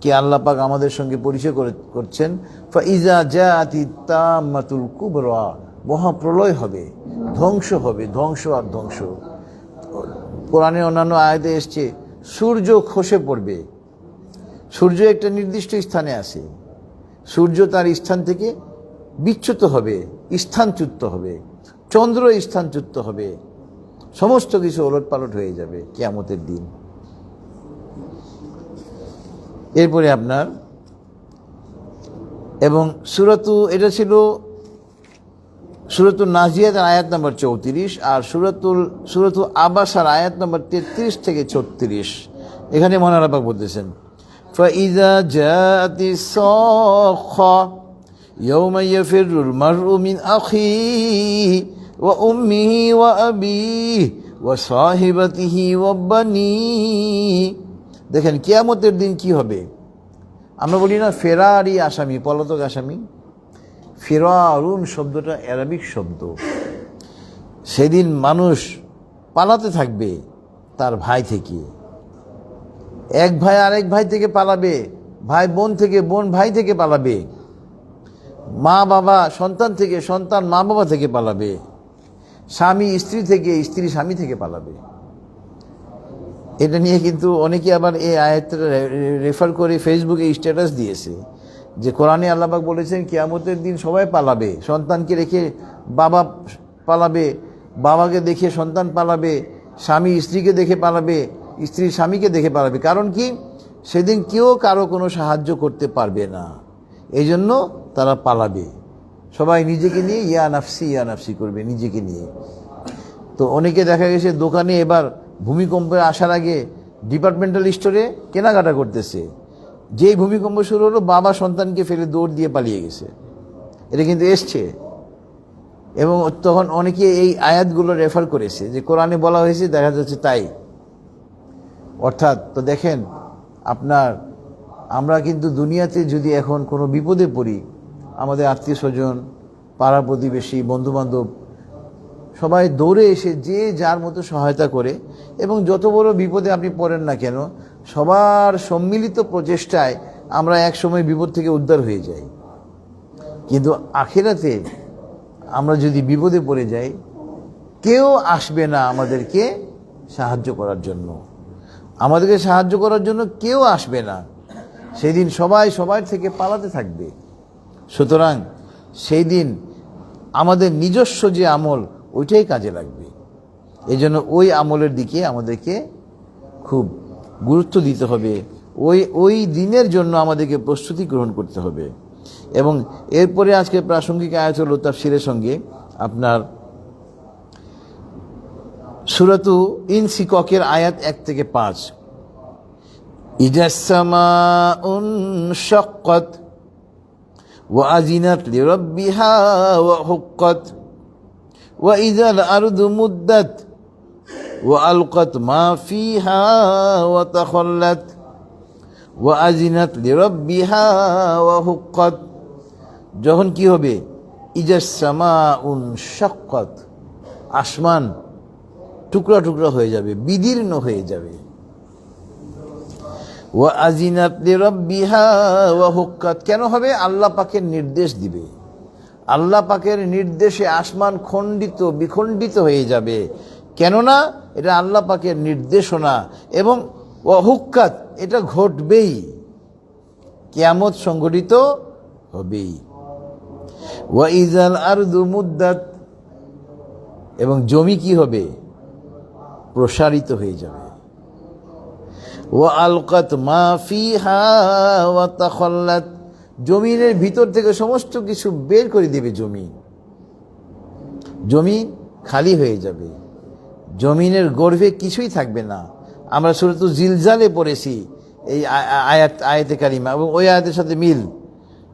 কে আল্লাহ পাক আমাদের সঙ্গে পরিচয় করছেন, ফাইজা জাআতি তাম্মাতুল কুবরা, মহাপ্রলয় হবে, ধ্বংস হবে, ধ্বংস আর ধ্বংস। কোরআনে অন্যান্য আয়াতে এসছে সূর্য খসে পড়বে। সূর্য একটা নির্দিষ্ট স্থানে আছে, সূর্য তার স্থান থেকে বিচ্যুত হবে, স্থানচ্যুত হবে, চন্দ্র স্থানচ্যুত হবে, সমস্ত কিছু ওলটপালট হয়ে যাবে কিয়ামতের দিন। এরপরে আপনার এবং এটা ছিল সূরাতুন নাজিয়াতের আয়াত নম্বর 34, আর সূরাতু আবাসার আয়াত নম্বর 33 থেকে 36। এখানে মহান আল্লাহ পাক বলতেছেন, ফাইজা জাআতিস সাখা ইয়াওমা ইয়াফিরুল মারউ মিন আখিহি ওয়া উম্মিহি ওয়া আবিহি ওয়া সাহিবাতিহি ওয়া বানিহি। দেখেন কিয়ামতের দিন কি হবে। আমরা বলি না ফেরারি আসামি, পলাতক আসামি, ফিরারুন শব্দটা আরবিক শব্দ। সেদিন মানুষ পালাতে থাকবে তার ভাই থেকে, এক ভাই আরেক ভাই থেকে পালাবে, ভাই বোন থেকে, বোন ভাই থেকে পালাবে, মা বাবা সন্তান থেকে, সন্তান মা বাবা থেকে পালাবে, স্বামী স্ত্রী থেকে, স্ত্রী স্বামী থেকে পালাবে। এটা নিয়ে কিন্তু অনেকে আবার এই আয়াতটা রেফার করে ফেসবুকে স্ট্যাটাস দিয়েছে যে কোরআনে আল্লাহ পাক বলেছেন কিয়ামতের দিন সবাই পালাবে, সন্তানকে রেখে বাবা পালাবে, বাবাকে দেখে সন্তান পালাবে, স্বামী স্ত্রীকে দেখে পালাবে, স্ত্রী স্বামীকে দেখে পালাবে। কারণ কি, সেদিন কেউ কারো কোনো সাহায্য করতে পারবে না, এই জন্য তারা পালাবে। সবাই নিজেকে নিয়ে ইয়া নাফসি করবে, নিজেকে নিয়ে। তো অনেকে দেখা গেছে দোকানে এবার ভূমিকম্পে আসার আগে ডিপার্টমেন্টাল স্টোরে কেনাকাটা করতেছে, যেই ভূমিকম্প শুরু হলো বাবা সন্তানকে ফেলে দৌড় দিয়ে পালিয়ে গেছে। এটা কিন্তু এসছে, এবং তখন অনেকে এই আয়াতগুলো রেফার করেছে যে কোরআনে বলা হয়েছে, দেখা যাচ্ছে তাই। অর্থাৎ তো দেখেন আপনার, আমরা কিন্তু দুনিয়াতে যদি এখন কোনো বিপদে পড়ি, আমাদের আত্মীয় স্বজন, পাড়া প্রতিবেশী, বন্ধুবান্ধব সবাই দৌড়ে এসে যে যার মতো সহায়তা করে, এবং যত বড় বিপদে আপনি পড়েন না কেন, সবার সম্মিলিত প্রচেষ্টায় আমরা এক সময় বিপদ থেকে উদ্ধার হয়ে যাই। কিন্তু আখিরাতে আমরা যদি বিপদে পড়ে যাই, কেউ আসবে না আমাদেরকে সাহায্য করার জন্য, আমাদেরকে সাহায্য করার জন্য কেউ আসবে না। সেদিন সবাই সবার থেকে পালাতে থাকবে। সুতরাং সেই দিন আমাদের নিজস্ব যে আমল ওইটাই কাজে লাগবে। এই জন্য ওই আমলের দিকে আমাদেরকে খুব গুরুত্ব দিতে হবে, ওই দিনের জন্য আমাদেরকে প্রস্তুতি গ্রহণ করতে হবে। এবং এরপরে আজকে প্রাসঙ্গিক আয়াত হলো তাফসীরের সঙ্গে আপনার সূরাতু ইনশিকাকের আয়াত 1 থেকে 5। ইজাস সামাউন শাক্কাত ওয়া আজিনাত লিরাব্বিহা ওয়া হুক্কাত ওয়া ইযাল আরদু মুদ্দাত ওয়া আলকাত মা ফিহা ওয়া তাখাল্লাত ওয়া আজিনাত লিরাব্বিহা ওয়া হুক্কাত। যখন কি হবে, ইজাস সামাউন শাক্কাত, আসমান টুকরা টুকরা হয়ে যাবে, বিদীর্ণ হয়ে যাবে। ওয়া আজিনাত লিরাব্বিহা ওয়া হুক্কাত, কেন হবে? আল্লাহ পাকের নির্দেশ দিবে, আল্লাহ পাকের নির্দেশে আসমান খণ্ডিত বিখণ্ডিত হয়ে যাবে। কেননা এটা আল্লাহ পাকের নির্দেশনা, এবং ওয়া হুক্কাত, এটা ঘটবেই, কিয়ামত সংঘটিত হবেই। ওয়া ইজাল আরদু মুদ্দাত, এবং জমি কি হবে? প্রসারিত হয়ে যাবে। ওয়া আলকাত মা ফিহা ওয়া তাখাল্লাত, জমিনের ভিতর থেকে সমস্ত কিছু বের করে দিবে। জমি খালি হয়ে যাবে, জমিনের গর্ভে কিছুই থাকবে না। আমরা সূরাতুল জিলজালে পড়েছি এই আয়াতে কারিমা, এবং ওই আয়াতের সাথে মিল।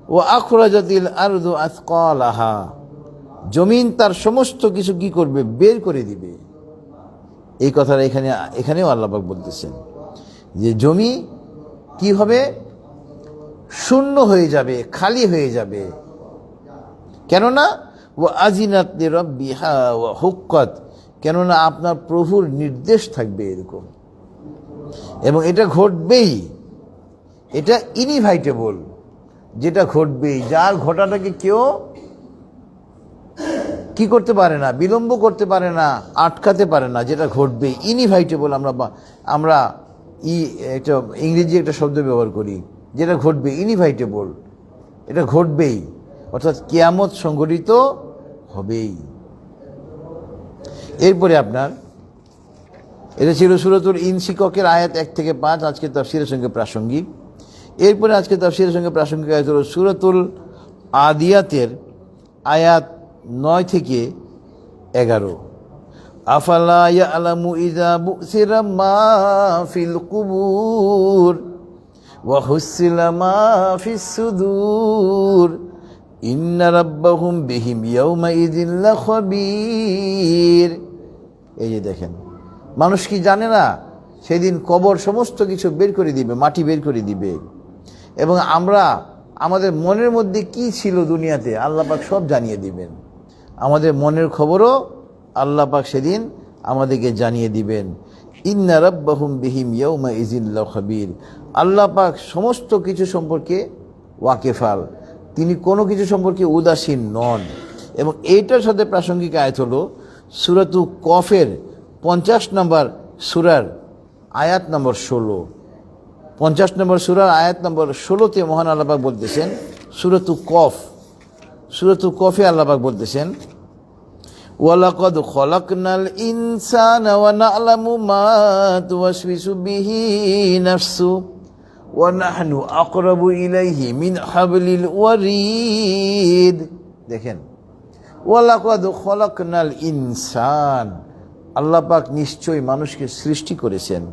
ওয়া আখরাজাতিল আরদু আথকালাহা, জমিন তার সমস্ত কিছু কি করবে? বের করে দিবে। এই কথাটা এখানেও আল্লাহ পাক বলতেছেন যে জমি কি হবে? শূন্য হয়ে যাবে, খালি হয়ে যাবে। কেননা ওয়া আজিনাত লিরাব্বিহা ওয়া হুক্কাত, কেননা আপনার প্রভুর নির্দেশ থাকবে এরকম, এবং এটা ঘটবেই। এটা ইনইভাইটেবল, যেটা ঘটবেই, যার ঘটাটাকে কেউ কি করতে পারে না, বিলম্ব করতে পারে না, আটকাতে পারে না, যেটা ঘটবেই, ইনইভাইটেবল। আমরা একটা ইংরেজি একটা শব্দ ব্যবহার করি, যেটা ঘটবে, ইনইভাইটেবল, এটা ঘটবেই, অর্থাৎ কিয়ামত সংঘটিত হবেই। এরপরে আপনার এটা ছিল সূরাতুল ইনশিককের আয়াত 1 থেকে 5, আজকে তাফসীরের সঙ্গে প্রাসঙ্গিক। এরপরে আজকে তাফসীরের সঙ্গে প্রাসঙ্গিক আয়াত হলো সূরাতুল আদিয়াতের আয়াত 9 থেকে 11। আফালা ইয়ালামু ইযা বুসিরা মা ফিল কুবুর ওয়া হুসিলা মা ফিস সুদূর ইন্না রাব্বাহুম বিহিম ইয়াউমা ইযিন লাখাবীর। এই যে দেখেন, মানুষ কি জানে না সেদিন কবর সমস্ত কিছু বের করে দিবে, মাটি বের করে দিবে, এবং আমরা আমাদের মনের মধ্যে কি ছিল দুনিয়াতে আল্লাহ পাক সব জানিয়ে দিবেন। আমাদের মনের খবরও আল্লাহ পাক সেদিন আমাদেরকে জানিয়ে দিবেন। ইন্না রাব্বাহুম বিহিম ইয়াউমা ইযিন লাখাবীর, আল্লাহ পাক সমস্ত কিছু সম্পর্কে ওয়াকিফাল, তিনি কোনো কিছু সম্পর্কে উদাসীন নন। এবং এইটার সাথে প্রাসঙ্গিক আয়াত হলো সূরাতু কফের 50 নম্বর সূরার আয়াত নম্বর 16। 50 নম্বর সূরার আয়াত নম্বর 16তে মহান আল্লাহ পাক বলতেছেন, সূরাতু কফে আল্লাহ পাক বলতেছেন, ওয়ালাকাদ খলাকনাল ইনসানা ওয়া না'লামু মা তুওয়াসবিসু বিহি নাফসু ওয়া নাহনু আকরাবু ইলাইহি মিন হাবলিল ওয়ারিদ। দেখেন, ওয়ালাকাদ খলাকনাল ইনসান, আল্লাহ পাক নিশ্চয়ই মানুষকে সৃষ্টি করেছেন।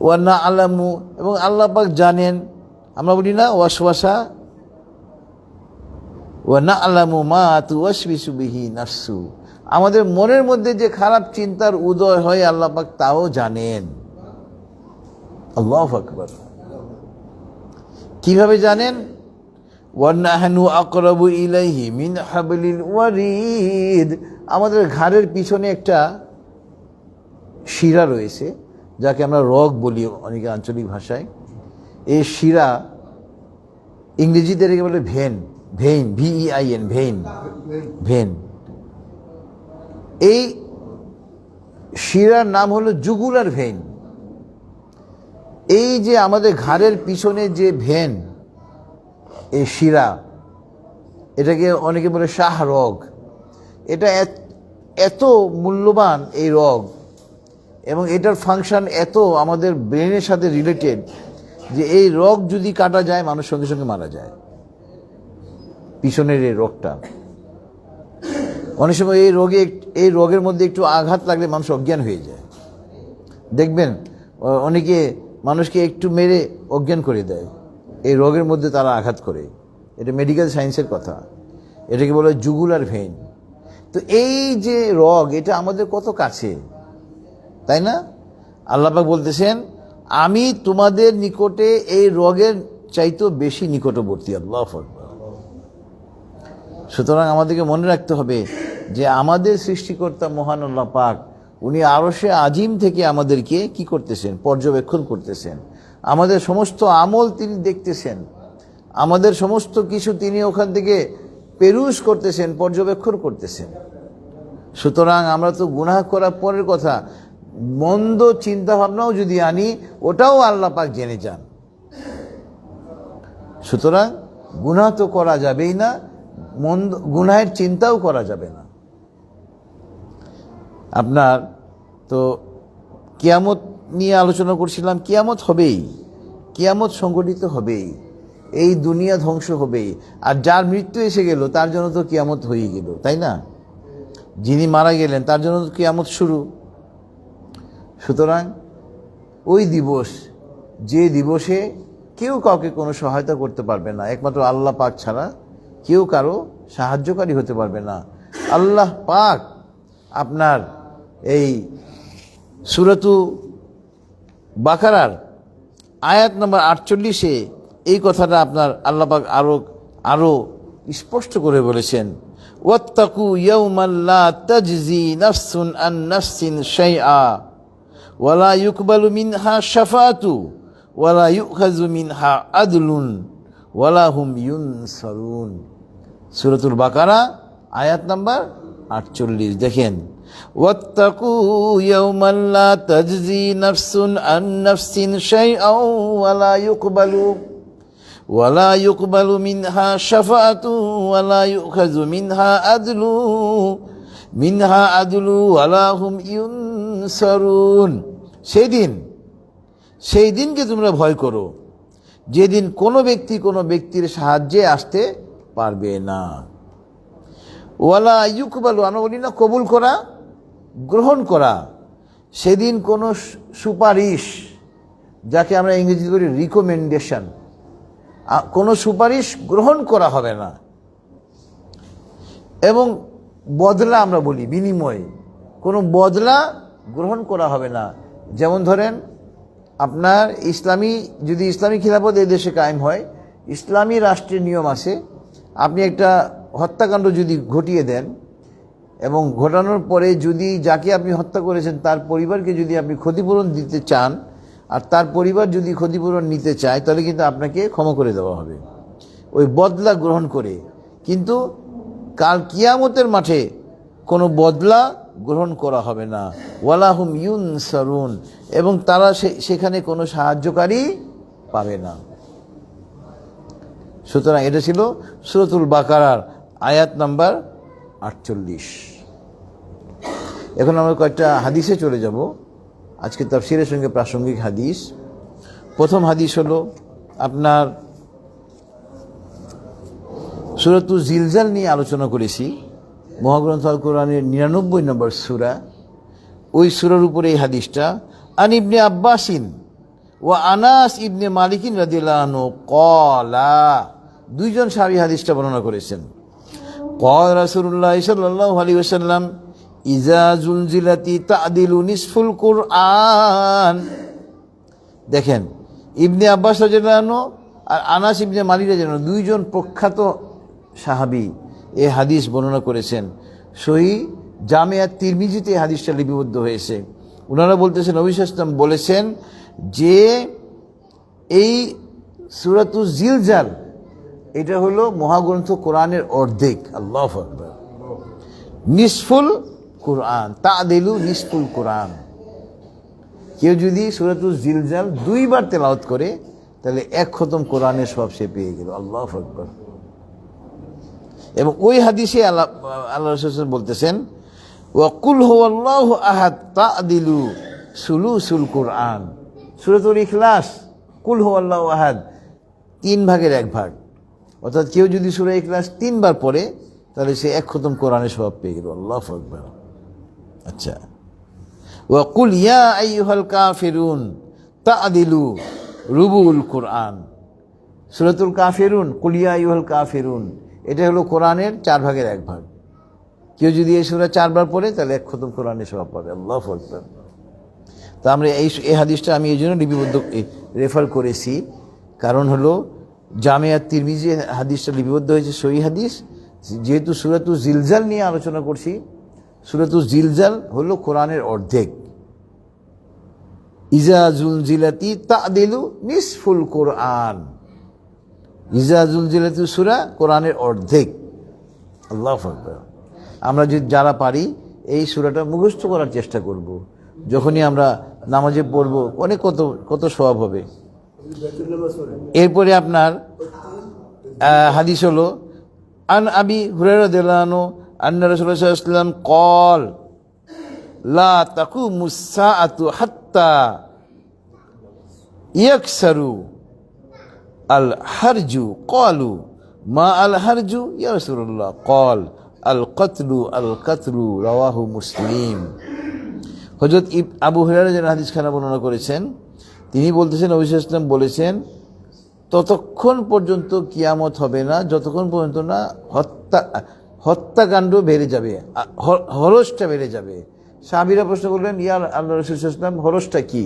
ওয়া না'লামু, এবং আল্লাহ পাক জানেন। আমরা বলি না ওয়াসওয়াসা, ওয়া না'লামু মা তুওয়াসবিসু বিহি নাফসু, আমাদের মনের মধ্যে যে খারাপ চিন্তার উদয় হয় আল্লাহ পাক তাও জানেন। আল্লাহু আকবার। কিভাবে জানেন? ওয়া নাহনু আকরাবু ইলাইহি মিন হাবলিল ওয়ারিদ, আমাদের ঘাড়ের পিছনে একটা শিরা রয়েছে, যাকে আমরা রগ বলি অনেকে আঞ্চলিক ভাষায়। এই শিরা ইংরেজিতে এটাকে বলে ভেন, VEIN, ভেন। এই শিরার নাম হলো জুগুলার ভেন। এই যে আমাদের ঘাড়ের পিছনে যে ভেন, এই শিরা, এটাকে অনেকে বলে শাহ রগ। এটা এত মূল্যবান এই রগ, এবং এটার ফাংশন এত আমাদের ব্রেনের সাথে রিলেটেড যে এই রগ যদি কাটা যায় মানুষ সঙ্গে সঙ্গে মারা যায়। পিছনের এই রগটা, অনেক সময় এই রোগের মধ্যে একটু আঘাত লাগলে মানুষ অজ্ঞান হয়ে যায়। দেখবেন অনেকে মানুষকে একটু মেরে অজ্ঞান করে দেয়, এই রোগের মধ্যে তারা আঘাত করে। এটা মেডিকেল সায়েন্সের কথা, এটাকে বলে জুগুলার ভেইন। তো এই যে রগ, এটা আমাদের কত কাছে, তাই না? আল্লাহ পাক বলতেছেন, আমি তোমাদের নিকটে এই রগের চাইতেও বেশি নিকটবর্তী। আল্লাহু আকবার। সুতরাং আমাদেরকে মনে রাখতে হবে যে আমাদের সৃষ্টিকর্তা মহান আল্লাহ পাক উনি আরশে আজিম থেকে আমাদেরকে কি করতেছেন, পর্যবেক্ষণ করতেছেন। আমাদের সমস্ত আমল তিনি দেখতেছেন, আমাদের সমস্ত কিছু তিনি ওখান থেকে পেরুজ করতেছেন, পর্যবেক্ষণ করতেছেন। সুতরাং আমরা তো গুনাহ করার পরের কথা, মন্দ চিন্তা ভাবনাও যদি আনি ওটাও আল্লাহ পাক জেনে যান। সুতরাং গুনাহ তো করা যাবেই না, মন্দ গুনাহের চিন্তাও করা যাবে না। আপনার তো কিয়ামত নিয়ে আলোচনা করছিলাম, কিয়ামত হবেই, কিয়ামত সংগঠিত হবেই, এই দুনিয়া ধ্বংস হবেই। আর যার মৃত্যু এসে গেল তার জন্য তো কিয়ামত হয়ে গেল, তাই না? যিনি মারা গেলেন তার জন্য তো কিয়ামত শুরু। সুতরাং ওই দিবস, যে দিবসে কেউ কাউকে কোনো সহায়তা করতে পারবে না, একমাত্র আল্লাহ পাক ছাড়া কেউ কারো সাহায্যকারী হতে পারবে না। আল্লাহ পাক আপনার এই সূরাতু বাকারার আয়াত নম্বর 48-এ এই কথাটা আপনার আল্লাহ পাক আরো স্পষ্ট করে বলেছেন, ওয়াত্তাকু ইয়াওমান লা তাজজি নাফসুন আন নাফসিন শাইআ ওয়ালা ইউকবালু মিনহা শাফাআতু ওয়ালা ইউখাযু মিনহা আদলুন ওয়ালা হুম ইউনসারুন। সূরাতুল বাকারা আয়াত নাম্বার 48। দেখেন, ওয়াত্তাকু ইয়াওমান লা তাজজি নাফসুন আন নাফসিন শাইআ ওয়ালা ইউকবালু মিনহা শাফাআতু ওয়ালা ইউখাযু মিনহা আদলু ওয়ালা হুম ইউনসারুন। সেই দিনকে তোমরা ভয় করো যেদিন কোনো ব্যক্তি কোনো ব্যক্তির সাহায্যে আসতে পারবে না। ওয়ালা ইউকবালু, আমরা বলি না কবুল করা, গ্রহণ করা, সেদিন কোনো সুপারিশ, যাকে আমরা ইংরেজিতে বলি রিকমেন্ডেশন, কোনো সুপারিশ গ্রহণ করা হবে না। এবং বদলা, আমরা বলি বিনিময়, কোনো বদলা গ্রহণ করা হবে না। যেমন ধরেন আপনার যদি ইসলামী খিলাফত এই দেশে কায়েম হয়, ইসলামী রাষ্ট্রের নিয়ম আছে, আপনি একটা হত্যাকাণ্ড যদি ঘটিয়ে দেন এবং ঘটানোর পরে যদি যাকে আপনি হত্যা করেছেন তার পরিবারকে যদি আপনি ক্ষতিপূরণ দিতে চান আর তার পরিবার যদি ক্ষতিপূরণ নিতে চায়, তাহলে কিন্তু আপনাকে ক্ষমা করে দেওয়া হবে ওই বদলা গ্রহণ করে। কিন্তু কাল কিয়ামতের মাঠে কোনো বদলা গ্রহণ করা হবে না। ওয়ালা হুম ইউনসারুন, এবং তারা সেখানে কোনো সাহায্যকারী পাবে না। সুতরাং এটা ছিল সূরাতুল বাকারার আয়াত নাম্বার 48। এখন আমরা কয়েকটা হাদিসে চলে যাব, আজকে তাফসীরের সঙ্গে প্রাসঙ্গিক হাদিস। প্রথম হাদিস হলো আপনার সূরাতু জিলজাল নিয়ে আলোচনা করেছি, মহাগ্রন্থ আল কোরআনের 99 নম্বর সূরা, ওই সূরার উপরে এই হাদিসটা। আন ইবনে আব্বাসিন ওয়া আনাস ইবনে মালিকিন রাদিয়াল্লাহু আনহু ক্বালা, দুইজন সাহাবী হাদিসটা বর্ণনা করেছেন। ক্বাল রাসূলুল্লাহ সাল্লাল্লাহু আলাইহি ওয়াসাল্লাম ইজা জুলজিলাতি তা'দিলু নিসফুল কুরআন। দেখেন, ইবনে আব্বাস রাদিয়াল্লাহু আনহু আর আনাস ইবনে মালিক রাদিয়াল্লাহু আনহু দুইজন প্রখ্যাত সাহাবী এই হাদিস বর্ণনা করেছেন। সহিহ জামিআত তিরমিজিতে এই হাদিসটা লিপিবদ্ধ হয়েছে। ওনারা বলতেছেন, নবী সাল্লাল্লাহু আলাইহি ওয়াসাল্লাম বলেছেন যে এই সূরাতু জিলজাল এটা হলো মহাগ্রন্থ কোরআনের অর্ধেক। আল্লাহু আকবার। নিসফুল কোরআন, তা'দিলু নিসফুল কোরআন। কেউ যদি সূরাতু জিলজাল 2 বার তেলাওয়াত করে তাহলে 1 খতম কোরআনের সব সে পেয়ে গেল। আল্লাহু আকবার। এবং ওই হাদিসে আল্লাহ রাসূল বলতেছেন, ওয়া কুল হুয়াল্লাহু আহাদ তা'দিলু সুলুসুল কোরআন। সূরাতুল ইখলাস, কুল হুয়াল্লাহু আহাদ 3 ভাগের 1 ভাগ। অর্থাৎ কেউ যদি সূরা ইখলাস 3 বার পড়ে তাহলে সে 1 খতম কোরআনের সওয়াব পেয়ে গেল। আল্লাহু আকবার। আচ্ছা, ওয়া কুল ইয়া আইয়ুহাল কাফিরুন তা'দিলু রুবুল কোরআন। সূরাতুল কাফিরুন, কুল ইয়া আইয়ুহাল কাফিরুন, এটা হলো কোরআনের 4 ভাগের 1 ভাগ। কেউ যদি এই সূরা 4 বার পড়ে তাহলে 1 খতম কোরআনের সওয়াব পাবে। আল্লাহু আকবার। তা আমরা এই হাদিসটা আমি এই জন্য লিপিবদ্ধ রেফার করেছি, কারণ হলো জামিআত তিরমিজি হাদিসটা লিপিবদ্ধ হয়েছে সহিহ হাদিস, যেহেতু সূরাতুল জিলজাল নিয়ে আলোচনা করছি, সূরাতুল জিলজাল হলো কোরআনের অর্ধেক। ইজা জুলজিলাতি তাদিলু নিসফুল কোরআন। ইজা জুলজিলাতি সূরা কোরআনের অর্ধেক। আল্লাহু আকবার। আমরা যারা পারি এই সূরাটা মুখস্থ করার চেষ্টা করব। যখনই আমরা নামাজে পড়ব অনেক কত সওয়াব হবে। এরপরে আপনার হাদিস হলো আন আবি হুরায়রা রাদিয়াল্লাহু আনহু আন্না রাসূলুল্লাহ সাল্লাল্লাহু আলাইহি ওয়াসাল্লাম ক্বাল লা তাকুমুস সাআতু হাত্তা ইয়াকসারু আল হারজু ক্বালু মা আল হারজু ইয়া রাসূলুল্লাহ ক্বাল আল কাতলু রাওয়াহু মুসলিম। হযরত আবু হুরায়রা যে হাদিস খানা বর্ণনা করেছেন, তিনি বলতেছেন নবী সাল্লাল্লাহু আলাইহি ওয়াসাল্লাম বলেছেন, ততক্ষণ পর্যন্ত কিয়ামত হবে না যতক্ষণ পর্যন্ত না হত্যাকাণ্ড বেড়ে যাবে, হরজটা বেড়ে যাবে। সাহাবীরা প্রশ্ন করলেন, ইয়া আল্লাহ রাসূল সাল্লাল্লাহু আলাইহি ওয়াসাল্লাম হরজটা কি?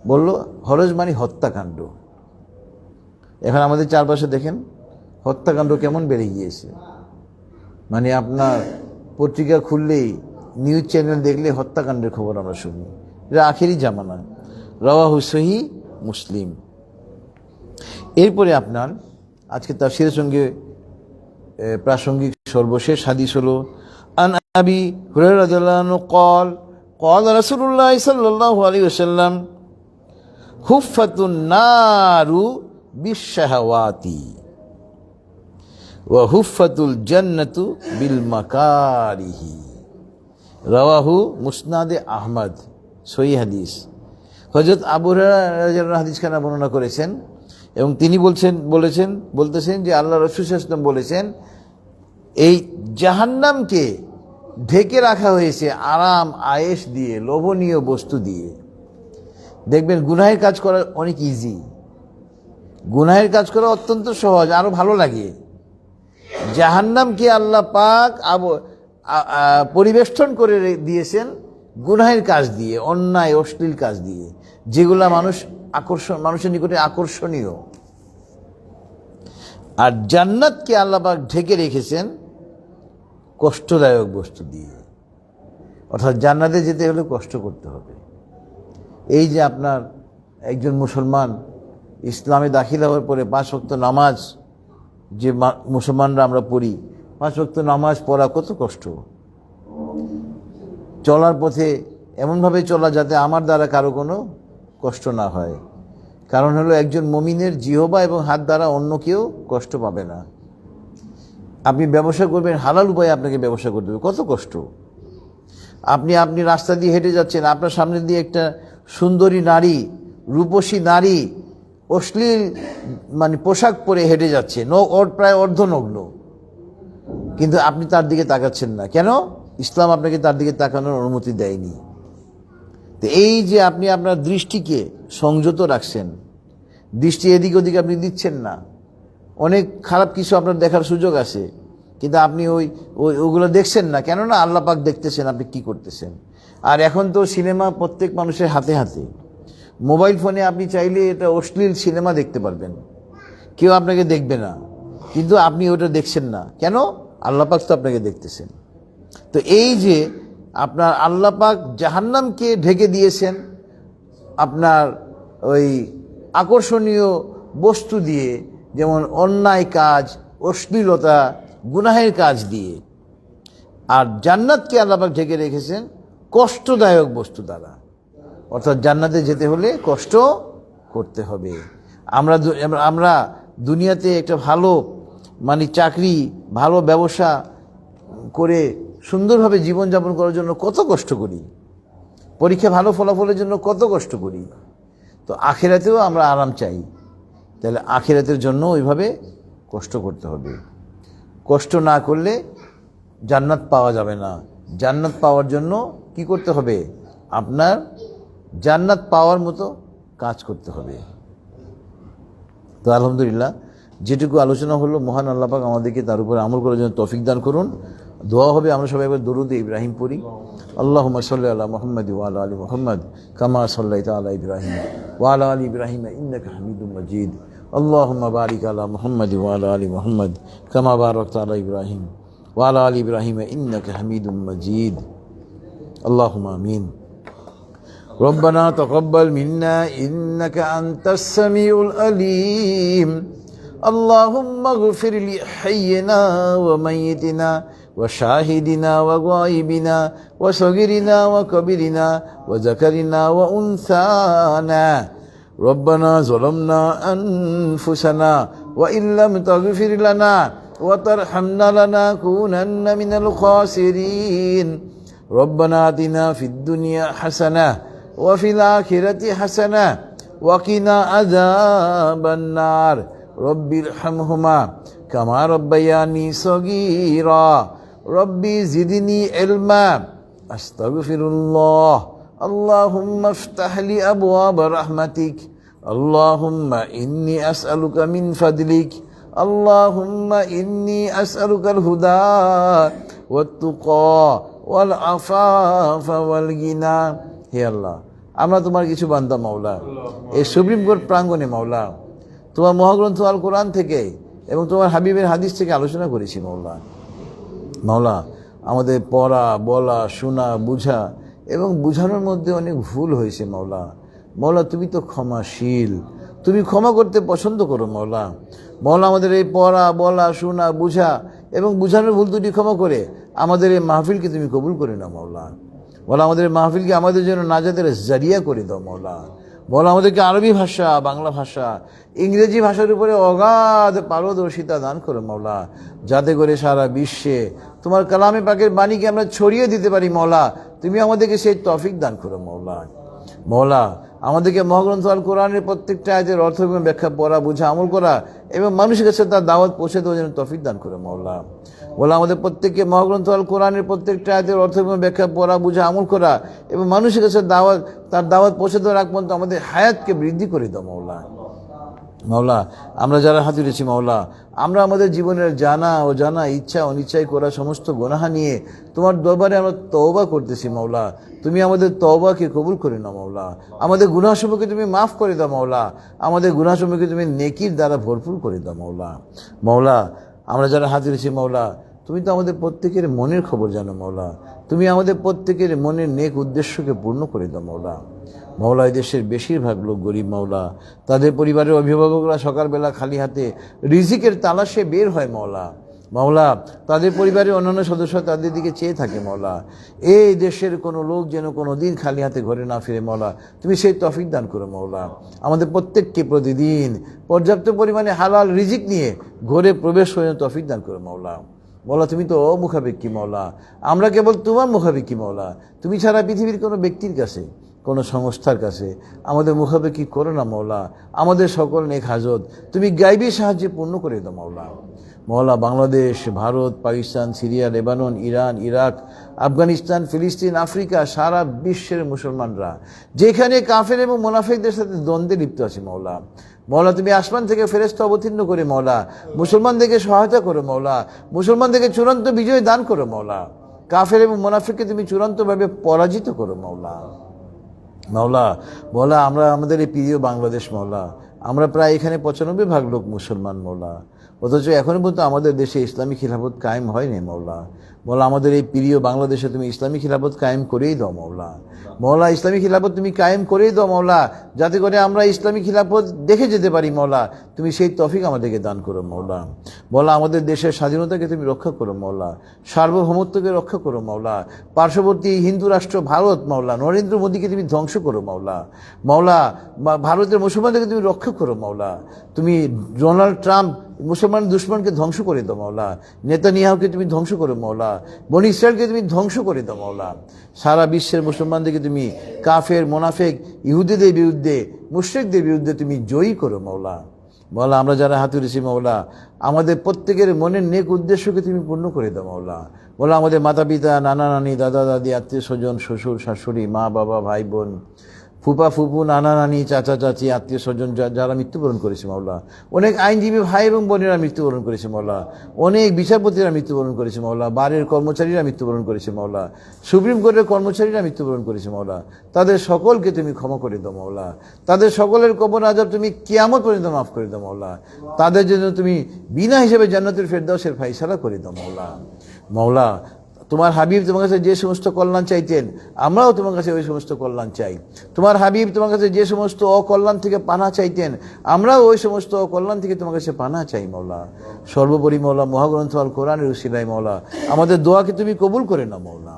বলল, হরজ মানে হত্যাকাণ্ড। এখন আমাদের চারপাশে দেখেন হত্যাকাণ্ড কেমন বেড়ে গিয়েছে। মানে আপনার পত্রিকা খুললেই, নিউজ চ্যানেল দেখলে হত্যাকাণ্ডের খবর আমরা শুনি। এটা আখেরি জামানা। রাওয়াহু সহিহ মুসলিম। এরপরে আপনার আজকে তাফসীরের সঙ্গে প্রাসঙ্গিক সর্বশেষ হাদিস হলো আন আবি হুরায়রা রাদিয়াল্লাহু আনহু ক্বাল ক্বাল রাসূলুল্লাহ সাল্লাল্লাহু আলাইহি ওয়াসাল্লাম হুফফাতুন নারু বিশ-শাহাওয়াতি ওয়া হুফফাতুল জান্নাতু বিল মাকারিহি। রাওয়াহু মুসনাদে আহমদ, সহিহ হাদিস। হযরত আবু হুরায়রা রাদিয়াল্লাহু আনহু হাদিস খানা বর্ণনা করেছেন এবং তিনি বলতেছেন যে আল্লাহ রাসূল সাল্লাল্লাহু আলাইহি ওয়াসাল্লাম বলেছেন, এই জাহান্নামকে ঢেকে রাখা হয়েছে আরাম আয়েশ দিয়ে, লোভনীয় বস্তু দিয়ে। দেখবেন গুনাহের কাজ করা অনেক ইজি, গুনাহের কাজ করা অত্যন্ত সহজ, আরো ভালো লাগে। জাহান্নামকে আল্লাহ পাক পরিবেষ্টন করে দিয়েছেন গুনাহের কাজ দিয়ে, অন্যায় অশ্লীল কাজ দিয়ে, যেগুলা মানুষের নিকটে আকর্ষণীয়। আর জান্নাতকে আল্লাহ পাক ঢেকে রেখেছেন কষ্টদায়ক বস্তু দিয়ে। অর্থাৎ জান্নাতে যেতে হলে কষ্ট করতে হবে। এই যে আপনার একজন মুসলমান ইসলামে দাখিল হওয়ার পরে 5 ওয়াক্ত নামাজ যে মুসলমানরা আমরা পড়ি, 5 ওয়াক্ত নামাজ পড়া কত কষ্ট। চলার পথে এমনভাবে চলা যাতে আমার দ্বারা কারো কোনো কষ্ট না হয়। কারণ হলো একজন মুমিনের জিহবা এবং হাত দ্বারা অন্য কেউ কষ্ট পাবে না। আপনি ব্যবসা করবেন, হালাল উপায়ে আপনাকে ব্যবসা করতে হবে, কত কষ্ট। আপনি রাস্তা দিয়ে হেঁটে যাচ্ছেন, আপনার সামনে দিয়ে একটা সুন্দরী নারী, রূপসী নারী অশ্লীল মানে পোশাক পরে হেঁটে যাচ্ছে, প্রায় অর্ধনগ্ন, কিন্তু আপনি তার দিকে তাকাচ্ছেন না। কেন? ইসলাম আপনাকে তার দিকে তাকানোর অনুমতি দেয়নি। তো এই যে আপনি আপনার দৃষ্টিকে সংযত রাখছেন, দৃষ্টি এদিক ওদিক আপনি দিচ্ছেন না। অনেক খারাপ কিছু আপনার দেখার সুযোগ আছে, কিন্তু আপনি ওগুলো দেখছেন না। কেননা আল্লাহ পাক দেখতেছেন আপনি কি করতেছেন। আর এখন তো সিনেমা প্রত্যেক মানুষের হাতে হাতে, মোবাইল ফোনে আপনি চাইলে এটা অশ্লীল সিনেমা দেখতে পারবেন, কেউ আপনাকে দেখবে না, কিন্তু আপনি ওটা দেখছেন না। কেন? আল্লাহ পাক তো আপনাকে দেখতেছেন। তো এই যে আপনার আল্লাহ পাক জাহান্নামকে ঢেকে দিয়েছেন আপনার ওই আকর্ষণীয় বস্তু দিয়ে, যেমন অন্যায় কাজ, অশ্লীলতা, গুনাহের কাজ দিয়ে। আর জান্নাতকে আল্লাহ পাক ঢেকে রেখেছেন কষ্টদায়ক বস্তু দ্বারা। অর্থাৎ জান্নাতে যেতে হলে কষ্ট করতে হবে। আমরা দুনিয়াতে একটা ভালো মানে চাকরি, ভালো ব্যবসা করে সুন্দরভাবে জীবনযাপন করার জন্য কত কষ্ট করি, পরীক্ষা ভালো ফলাফলের জন্য কত কষ্ট করি। তো আখিরাতেও আমরা আরাম চাই, তাহলে আখিরাতের জন্য ওইভাবে কষ্ট করতে হবে। কষ্ট না করলে জান্নাত পাওয়া যাবে না। জান্নাত পাওয়ার জন্য কি করতে হবে? আপনার জান্নাত পাওয়ার মতো কাজ করতে হবে। তো আলহামদুলিল্লাহ, যেটুকু আলোচনা হলো, মহান আল্লাহ পাক আমাদেরকে তার উপরে আমল করার জন্য তৌফিক দান করুন। দোয়া হবে আমরা সবাই একবার দরুদ ইব্রাহিম পড়ি। আল্লাহুম্মা সাল্লি আলা মুহাম্মাদ ওয়া আলা আলি মুহাম্মাদ কামা সাল্লাইতা আলা ইব্রাহিম ওয়া আলা আলি ইব্রাহিম ইন্নাকা হামিদুম মাজিদ। اللهم بارك على محمد وعلى آل محمد كما باركت على إبراهيم وعلى آل إبراهيم إنك حميد مجيد اللهم آمين ربنا تقبل منا إنك أنت السميع العليم اللهم اغفر لحينا وميتنا وشاهدنا وغائبنا وصغيرنا وكبيرنا وذكرنا وأنثانا ربنا ظلمنا أنفسنا وإن لم تغفر لنا وترحمنا لنكونن من الخاسرين ربنا آتنا في الدنيا حسنة وفي الآخرة حسنة وقنا عذاب النار رب ارحمهما كما ربياني صغيرا ربي زدني علما أستغفر الله اللهم افتح لي أبواب رحمتك اللهم إني أسألك من فضلك اللهم إني أسألك الهدى والتقى والعفاف والغنى হে আল্লাহ আমরা তোমার কিছু বান্দা মাওলা এই সুপ্রিম কোর্ট প্রাঙ্গণে মাওলা তোমার মহাগ্রন্থ আল কোরআন থেকে এবং তোমার হাবিবের হাদিস থেকে আলোচনা করেছি মাওলা মাওলা আমাদের পড়া বলা শোনা বুঝা এবং বুঝানোর মধ্যে অনেক ভুল হয়েছে মাওলা মাওলা তুমি তো ক্ষমাশীল তুমি ক্ষমা করতে পছন্দ করো মাওলা মাওলা আমাদের এই পড়া বলা শোনা বুঝা এবং বুঝানোর ভুল দুটি ক্ষমা করে আমাদের এই মাহফিলকে তুমি কবুল করে নাও মাওলা মাওলা আমাদের মাহফিলকে আমাদের জন্য নাজাতের জারিয়া করে দাও মাওলা মাওলা আমাদেরকে আরবি ভাষা বাংলা ভাষা ইংরেজি ভাষার উপরে অগাধ পারদর্শিতা দান করো মাওলা যাতে করে সারা বিশ্বে তোমার কালামে পাকের বাণীকে আমরা ছড়িয়ে দিতে পারি মাওলা তুমি আমাদেরকে সেই তৌফিক দান করো মাওলা মাওলা আমাদেরকে মহাগ্রন্থ আল কোরআনের প্রত্যেকটা আয়াতের অর্থ এবং ব্যাখ্যা পড়া বোঝা আমল করা এবং মানুষের কাছে তার দাওয়াত পৌঁছে দেওয়ার জন্য তৌফিক দান করো মাওলা মাওলা আমাদের প্রত্যেককে মহাগ্রন্থ আল কোরআনের প্রত্যেকটা আয়াতের অর্থ এবং ব্যাখ্যা পড়া বোঝা আমল করা এবং মানুষের কাছে তার দাওয়াত পৌঁছে দেওয়ার আগ পর্যন্ত আমাদের হায়াতকে বৃদ্ধি করে দাও মাওলা মাওলা আমরা যারা হাত তুলেছি মাওলা আমরা আমাদের জীবনের জানা ও জানা ইচ্ছা অনিচ্ছায় করা সমস্ত গুনাহ নিয়ে তোমার দরবারে আমরা তওবা করতেছি মাওলা তুমি আমাদের তওবাকে কবুল করে নাও মাওলা আমাদের গুনাহসমূহকে তুমি মাফ করে দাও মাওলা আমাদের গুনাহসমূহকে তুমি নেকির দ্বারা ভরপুর করে দাও মাওলা মাওলা আমরা যারা হাত তুলেছি মাওলা তুমি তো আমাদের প্রত্যেকের মনের খবর জানো মাওলা তুমি আমাদের প্রত্যেকের মনের নেক উদ্দেশ্যকে পূর্ণ করে দাও মাওলা মাওলা এই দেশের বেশিরভাগ লোক গরিব মাওলা তাদের পরিবারের অভিভাবকরা সকালবেলা খালি হাতে রিজিকের তালাশে বের হয় মাওলা মাওলা তাদের পরিবারের অন্যান্য সদস্য তাদের দিকে চেয়ে থাকে মাওলা এই দেশের কোনো লোক যেন কোনো দিন খালি হাতে ঘরে না ফিরে মাওলা তুমি সেই তৌফিক দান করো মাওলা আমাদের প্রত্যেককে প্রতিদিন পর্যাপ্ত পরিমাণে হালাল রিজিক নিয়ে ঘরে প্রবেশ হয়ে তৌফিক দান করো মাওলা মাওলা তুমি তো মুখাপেক্ষী মাওলা আমরা কেবল তোমার মুখাপেক্ষী মাওলা তুমি ছাড়া পৃথিবীর কোনো ব্যক্তির কাছে কোনো সংস্থার কাছে আমাদের মুখাপেক্ষী করো না মাওলা আমাদের সকল নেক হাজত তুমি গাইবী সাহায্যে পূর্ণ করে দাও মাওলা মাওলা Bangladesh Bharat Pakistan Syria Lebanon Iran Iraq Afghanistan ফিলিস্তিন আফ্রিকা সারা বিশ্বের মুসলমানরা যেখানে কাফের এবং মুনাফিকদের সাথে দ্বন্দ্বে লিপ্ত আছে মাওলা মাওলা তুমি আসমান থেকে ফেরেশতা অবতীর্ণ করে মাওলা মুসলমানদেরকে সহায়তা করো মাওলা মুসলমানদেরকে চূড়ান্ত বিজয় দান করো মাওলা কাফের এবং মুনাফিককে তুমি চূড়ান্তভাবে পরাজিত করো মাওলা মাওলা মাওলা আমরা আমাদের এই প্রিয় বাংলাদেশ মাওলা আমরা প্রায় এখানে ৯৫% লোক মুসলমান মাওলা অথচ এখনো পর্যন্ত আমাদের দেশে ইসলামী খিলাফত কায়েম হয়নি মাওলা মাওলা আমাদের এই প্রিয় বাংলাদেশে তুমি ইসলামী খিলাফত কায়েম করেই দাও মাওলা মাওলা ইসলামী খিলাফত তুমি কায়েম করেই দাও মাওলা যাতে করে আমরা ইসলামী খিলাফত দেখে যেতে পারি মাওলা তুমি সেই তৌফিক আমাদেরকে দান করো মাওলা মাওলা আমাদের দেশের স্বাধীনতাকে তুমি রক্ষা করো মাওলা সার্বভৌমত্বকে রক্ষা করো মাওলা পার্শ্ববর্তী হিন্দু রাষ্ট্র ভারত মাওলা নরেন্দ্র মোদীকে তুমি ধ্বংস করো মাওলা মাওলা ভারতের মুসলমানদেরকে তুমি রক্ষা করো মাওলা তুমি ডোনাল্ড ট্রাম্প মুসলমান দুশ্মনকে ধ্বংস করে দাও মাওলা নেতানিয়াহুকে তুমি ধ্বংস করো মাওলা বনি ইসরায়েলকে তুমি ধ্বংস করে দাও মাওলা সারা বিশ্বের মুসলমানদেরকে তুমি কাফের মোনাফেক ইহুদিদের বিরুদ্ধে মুশরিকদের বিরুদ্ধে তুমি জয়ী করো মাওলা মাওলা আমরা যারা হাত তুলেছি মাওলা আমাদের প্রত্যেকের মনের নেক উদ্দেশ্যকে তুমি পূর্ণ করে দাও মাওলা মাওলা আমাদের মাতা পিতা নানা নানি দাদা দাদি আত্মীয় স্বজন শ্বশুর শাশুড়ি মা বাবা ভাই বোন ফুপা ফুপু, নানা নানি, চাচা চাচি, আত্মীয় স্বজন যারা মৃত্যুবরণ করেছে মাওলা, অনেক আইনজীবী ভাই এবং বোনেরা মৃত্যুবরণ করেছে মাওলা, অনেক বিচারপতিরা মৃত্যুবরণ করেছে মাওলা, বারের কর্মচারীরা মৃত্যুবরণ করেছে মাওলা, সুপ্রিম কোর্টের কর্মচারীরা মৃত্যুবরণ করেছে মাওলা, তাদের সকলকে তুমি ক্ষমা করে দাও মাওলা, তাদের সকলের কবর আযাব তুমি কিয়ামত পর্যন্ত মাফ করে দাও মাওলা, তাদের জন্য তুমি বিনা হিসেবে জান্নাতুল ফেরদাউসের ফায়সালা করে দাও মাওলা। মাওলা, তোমার হাবিব তোমার কাছে যে সমস্ত কল্যাণ চাইতেন, আমরাও তোমার কাছে ওই সমস্ত কল্যাণ চাই। তোমার হাবিব তোমার কাছে যে সমস্ত অকল্যাণ থেকে পানা চাইতেন, আমরাও ওই সমস্ত অকল্যাণ থেকে তোমার কাছে পানা চাই মাওলা। সর্বোপরি মাওলা, মহাগ্রন্থ আল কোরআনের উসিলায় মাওলা আমাদের দোয়াকে তুমি কবুল করে নাও মাওলা।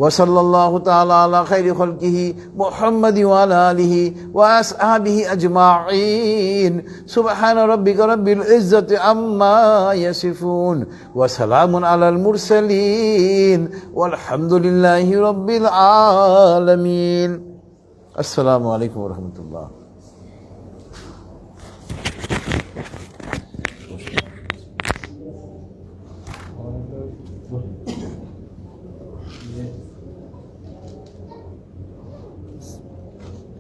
ওয়াসাল্লাল্লাহু তাআলা আলা খাইরি খালকিহি মুহাম্মাদি ওয়া আলা আলিহি ওয়া আসহাবিহি আজমাইন। সুবহানা রাব্বিকা রাব্বিল ইজ্জাতি আম্মা ইয়াসিফুন ওয়া সালামুন আলাল মুরসালিন ওয়ালহামদুলিল্লাহি রাব্বিল আলামিন। আসসালামু আলাইকুম ওয়া রাহমাতুল্লাহ।